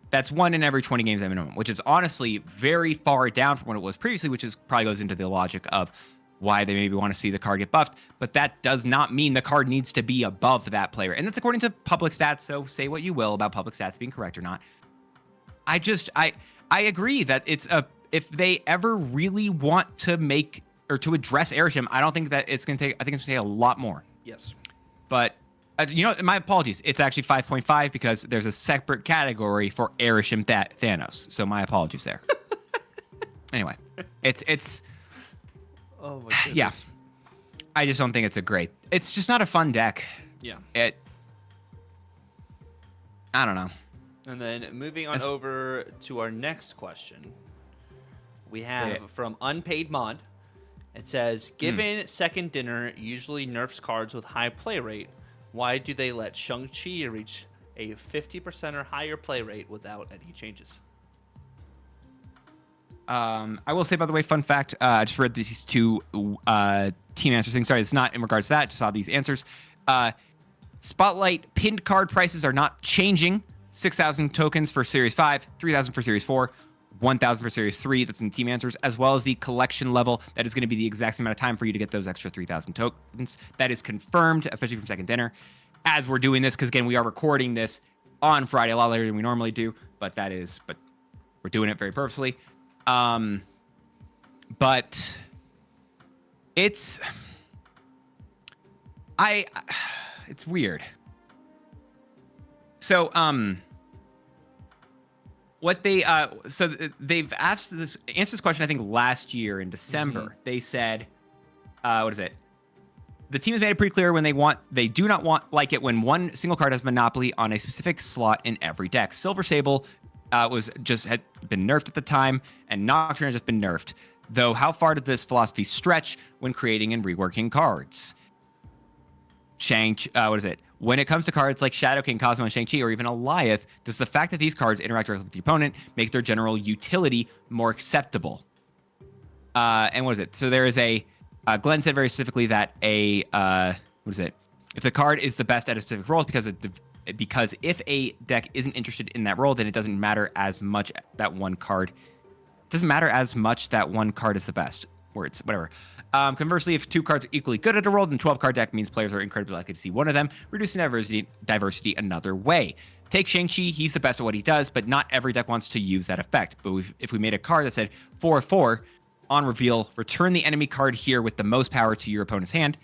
that's 1 in every 20 games at minimum, which is honestly very far down from what it was previously, which is probably goes into the logic of why they maybe want to see the card get buffed. But that does not mean the card needs to be above that player. And that's according to public stats. So say what you will about public stats being correct or not. I agree that if they ever really want to make or to address Arishem, I don't think that it's going to take, I think it's going to take a lot more. Yes. But my apologies. It's actually 5.5 because there's a separate category for Arishem Thanos. So my apologies there. Anyway, it's. Oh my goodness. Yeah. I just don't think it's just not a fun deck. Yeah. I don't know. And then moving on over to our next question, we have from Unpaid Mod. It says, given Second Dinner usually nerfs cards with high play rate, why do they let Shang-Chi reach a 50% or higher play rate without any changes? I will say, by the way, fun fact, I just read these two team answers things. Sorry, it's not in regards to that. Just saw these answers. Spotlight pinned card prices are not changing. 6,000 tokens for Series 5, 3,000 for Series 4, 1,000 for Series 3. That's in team answers, as well as the collection level. That is going to be the exact same amount of time for you to get those extra 3,000 tokens. That is confirmed, officially from Second Dinner. As we're doing this, because again, we are recording this on Friday a lot later than we normally do, but we're doing it very purposefully. But it's weird. So, they've answered this question, I think, last year in December. They said, the team has made it pretty clear they do not like it when one single card has monopoly on a specific slot in every deck. Silver Sable had been nerfed at the time, and Nocturne has just been nerfed. Though, how far did this philosophy stretch when creating and reworking cards? When it comes to cards like Shadow King, Cosmo, and Shang-Chi, or even Alioth, does the fact that these cards interact directly with the opponent make their general utility more acceptable? So there is Glenn said very specifically that if the card is the best at a specific role, because if a deck isn't interested in that role, then it doesn't matter as much that one card. That one card is the best. Words, whatever. Conversely, if two cards are equally good at a role, then 12-card deck means players are incredibly likely to see one of them, reducing diversity another way. Take Shang-Chi, he's the best at what he does, but not every deck wants to use that effect. But if we made a card that said 4/4, on reveal, return the enemy card here with the most power to your opponent's hand,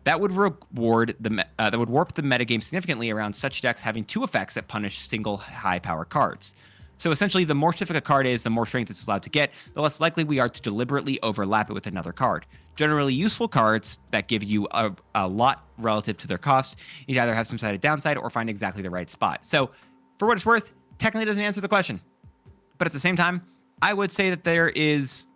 that would warp the metagame significantly around such decks having two effects that punish single high-power cards. So essentially, the more specific a card is, the more strength it's allowed to get, the less likely we are to deliberately overlap it with another card. Generally useful cards that give you a lot relative to their cost, you either have some side of downside or find exactly the right spot. So for what it's worth, technically doesn't answer the question. But at the same time, I would say that there is...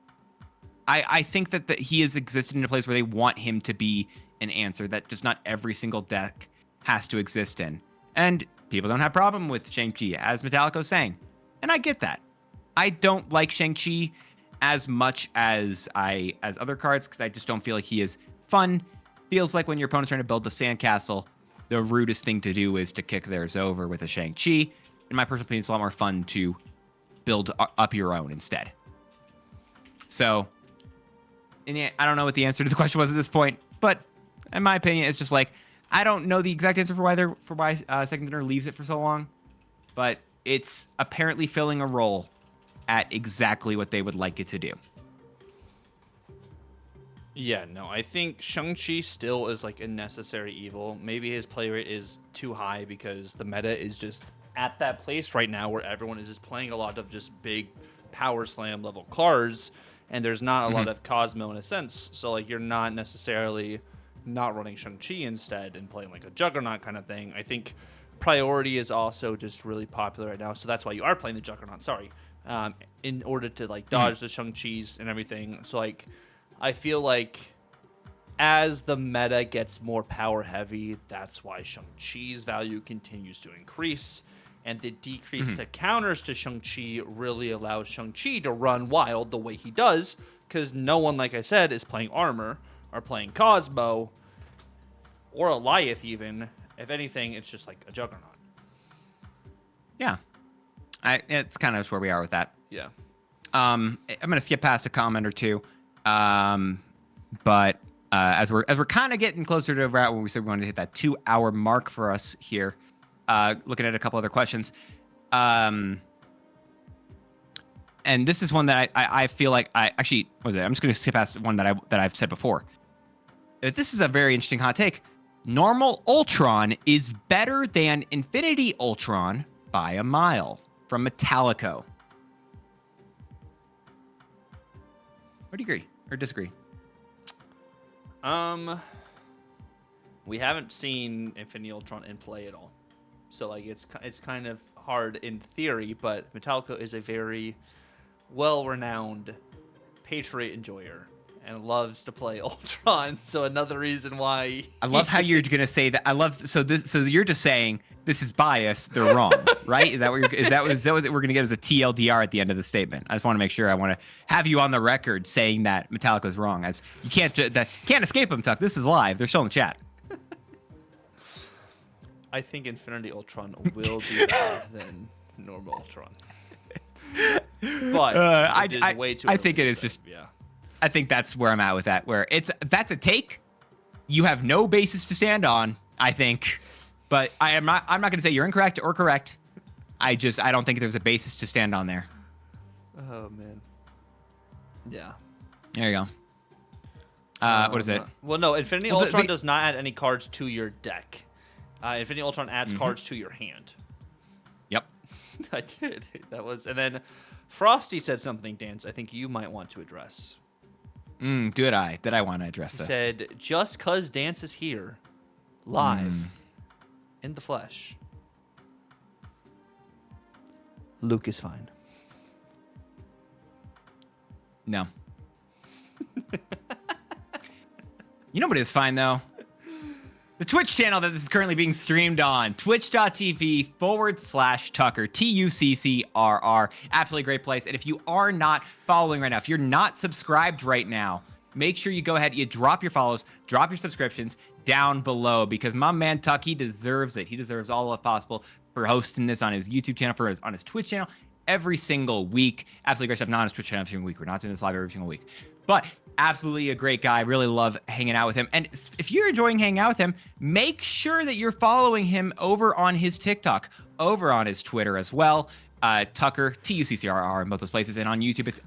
I think that he has existed in a place where they want him to be an answer that just not every single deck has to exist in. And people don't have problem with Shang-Chi, as Metallico's saying. And I get that. I don't like Shang-Chi as much as other cards because I just don't feel like he is fun. Feels like when your opponent's trying to build a sandcastle, the rudest thing to do is to kick theirs over with a Shang-Chi. In my personal opinion, it's a lot more fun to build up your own instead. So, I don't know what the answer to the question was at this point, but in my opinion, it's just like, I don't know the exact answer for why Second Dinner leaves it for so long, but it's apparently filling a role at exactly what they would like it to do. Yeah, no, I think Shang-Chi still is like a necessary evil. Maybe his play rate is too high because the meta is just at that place right now where everyone is just playing a lot of just big power slam level cards, and there's not a lot of Cosmo in a sense. So like you're not necessarily not running Shang-Chi instead and playing like a Juggernaut kind of thing. I think Priority is also just really popular right now, so that's why you are playing the Juggernaut. Sorry, in order to like dodge the Shang-Chis and everything. So like I feel like as the meta gets more power heavy, that's why Shang-Chi's value continues to increase. And the decrease to counters to Shang-Chi really allows Shang-Chi to run wild the way he does, because no one, like I said, is playing Armor or playing Cosmo or Eliath even. If anything, it's just like a Juggernaut. Yeah. It's kind of just where we are with that. Yeah. I'm gonna skip past a comment or two. But as we're kind of getting closer to around when we said we wanted to hit that 2-hour mark for us here, looking at a couple other questions, and this is one that I feel like I'm just gonna skip past one that I've said before. This is a very interesting hot take. Normal Ultron is better than Infinity Ultron by a mile, from Metallico. Or do you agree or disagree? We haven't seen Infinity Ultron in play at all, so like it's kind of hard in theory. But Metallica is a very well-renowned Patriot enjoyer and loves to play Ultron. So another reason why I love how you're gonna say that. So you're just saying this is bias. They're wrong, right? Is that what we're gonna get as a TLDR at the end of the statement? I just want to make sure. I want to have you on the record saying that Metallica's wrong. As you can't escape them, Tuck. This is live. They're still in the chat. I think Infinity Ultron will be better than normal Ultron. But I think it is just. Yeah. I think that's where I'm at with that. Where that's a take. You have no basis to stand on. I think. But I'm not going to say you're incorrect or correct. I don't think there's a basis to stand on there. Oh man. Yeah. There you go. What is it? Well, no. Infinity Ultron does not add any cards to your deck. Infinity Ultron adds cards to your hand. Yep. I did. And then Frosty said something, Dance, I think you might want to address. Did I want to address this? He said, just cause Dance is here, live, in the flesh, Luke is fine. No. You know what is fine, though? The Twitch channel that this is currently being streamed on, twitch.tv/Tucker, TUCCRR. Absolutely great place. And if you are not following right now, if you're not subscribed right now, make sure you go ahead, you drop your follows, drop your subscriptions down below, because my man Tuck, he deserves it. He deserves all of possible for hosting this on his YouTube channel, on his Twitch channel every single week. Absolutely great stuff. Not on his Twitch channel every single week. We're not doing this live every single week. But absolutely a great guy. Really love hanging out with him. And if you're enjoying hanging out with him, make sure that you're following him over on his TikTok, over on his Twitter as well. Tucker, TUCCRR in both those places. And on YouTube, it's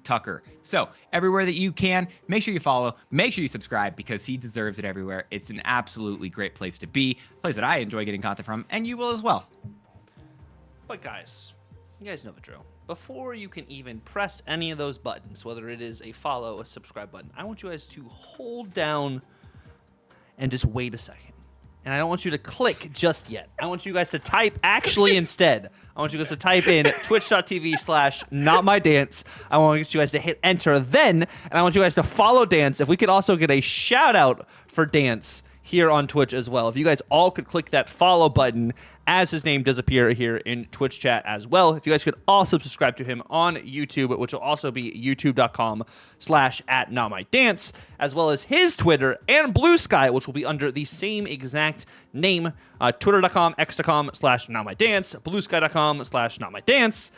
@Tucker. So everywhere that you can, make sure you follow, make sure you subscribe, because he deserves it everywhere. It's an absolutely great place to be, a place that I enjoy getting content from, and you will as well. But guys, you guys know the drill. Before you can even press any of those buttons, whether it is a follow, a subscribe button, I want you guys to hold down and just wait a second. And I don't want you to click just yet. I want you guys to type instead. I want you guys to type in twitch.tv/notmydance. I want you guys to hit enter then, and I want you guys to follow Dance. If we could also get a shout out for Dance here on Twitch as well. If you guys all could click that follow button as his name does appear here in Twitch chat as well. If you guys could also subscribe to him on YouTube, which will also be youtube.com/@notmydance, as well as his Twitter and Blue Sky, which will be under the same exact name, twitter.com, x.com/notmydance, bluesky.com/notmydance.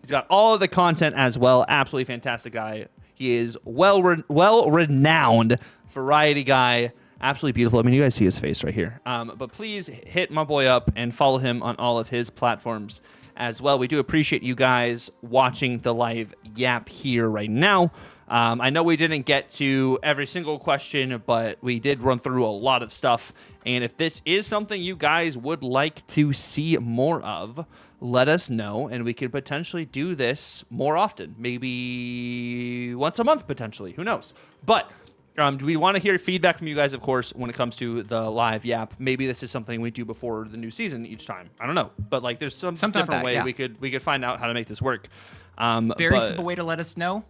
He's got all of the content as well. Absolutely fantastic guy. He is well-renowned variety guy. Absolutely beautiful. I mean, you guys see his face right here. But please hit my boy up and follow him on all of his platforms as well. We do appreciate you guys watching the live yap here right now. I know we didn't get to every single question, but we did run through a lot of stuff. And if this is something you guys would like to see more of, let us know, and we could potentially do this more often. Maybe once a month, potentially. Who knows? But we want to hear feedback from you guys, of course, when it comes to the live yap. Maybe this is something we do before the new season each time. I don't know. But like, there's some different way we could find out how to make this work. Very simple way to let us know.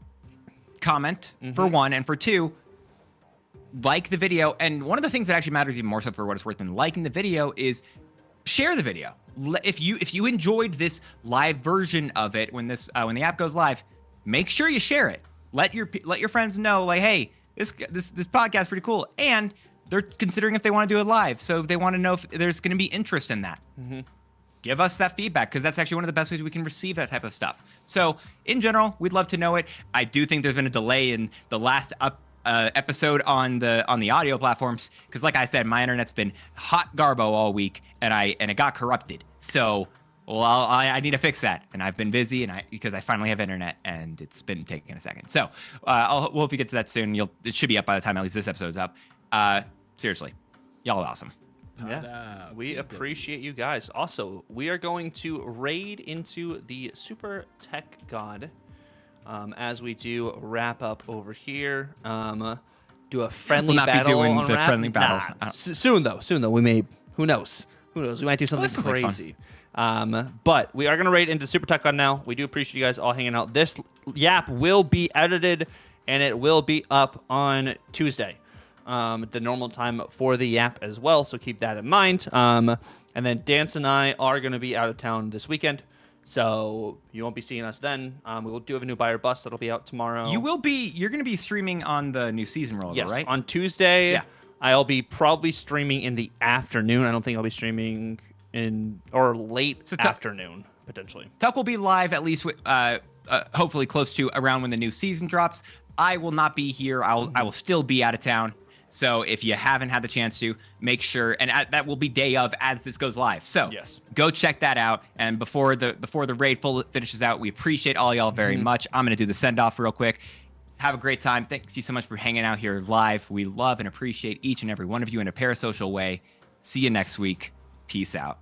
Comment, for one, and for two, like the video. And one of the things that actually matters even more so for what it's worth than liking the video is share the video. If you enjoyed this live version of it when the app goes live, make sure you share it. Let your friends know, like, hey, this podcast is pretty cool, and they're considering if they want to do it live. So they want to know if there's going to be interest in that. Give us that feedback, because that's actually one of the best ways we can receive that type of stuff. So in general, we'd love to know it. I do think there's been a delay in the last episode on the audio platforms, because like I said, my internet's been hot garbo all week, and it got corrupted. So I need to fix that, and I've been busy, because I finally have internet, and it's been taking a second. So we'll hope you get to that soon. It should be up by the time at least this episode's up. Seriously, y'all are awesome. Yeah, we appreciate you guys. Also, we are going to raid into the Super Tech God as we do wrap up over here. Do a friendly battle. We'll not be doing on the wrap. friendly battle. Nah. Soon though, we may. Who knows? We might do something crazy. But we are going to raid into Super Tech God now. We do appreciate you guys all hanging out. This yap will be edited, and it will be up on Tuesday. The normal time for the yap as well, so keep that in mind. And then Dance and I are going to be out of town this weekend, so you won't be seeing us then. We will do have a new buyer bus that'll be out tomorrow. You're going to be streaming on the new season roll, yes, right? On Tuesday. Yeah. I'll be probably streaming in the afternoon. I don't think I'll be streaming late afternoon, potentially. Tuck will be live at least, hopefully close to around when the new season drops. I will not be here. I will still be out of town. So if you haven't had the chance to, make sure, and that will be day of as this goes live. So yes, go check that out. And before the raid finishes out, we appreciate all y'all very much. I'm gonna do the send off real quick. Have a great time. Thank you so much for hanging out here live. We love and appreciate each and every one of you in a parasocial way. See you next week. Peace out.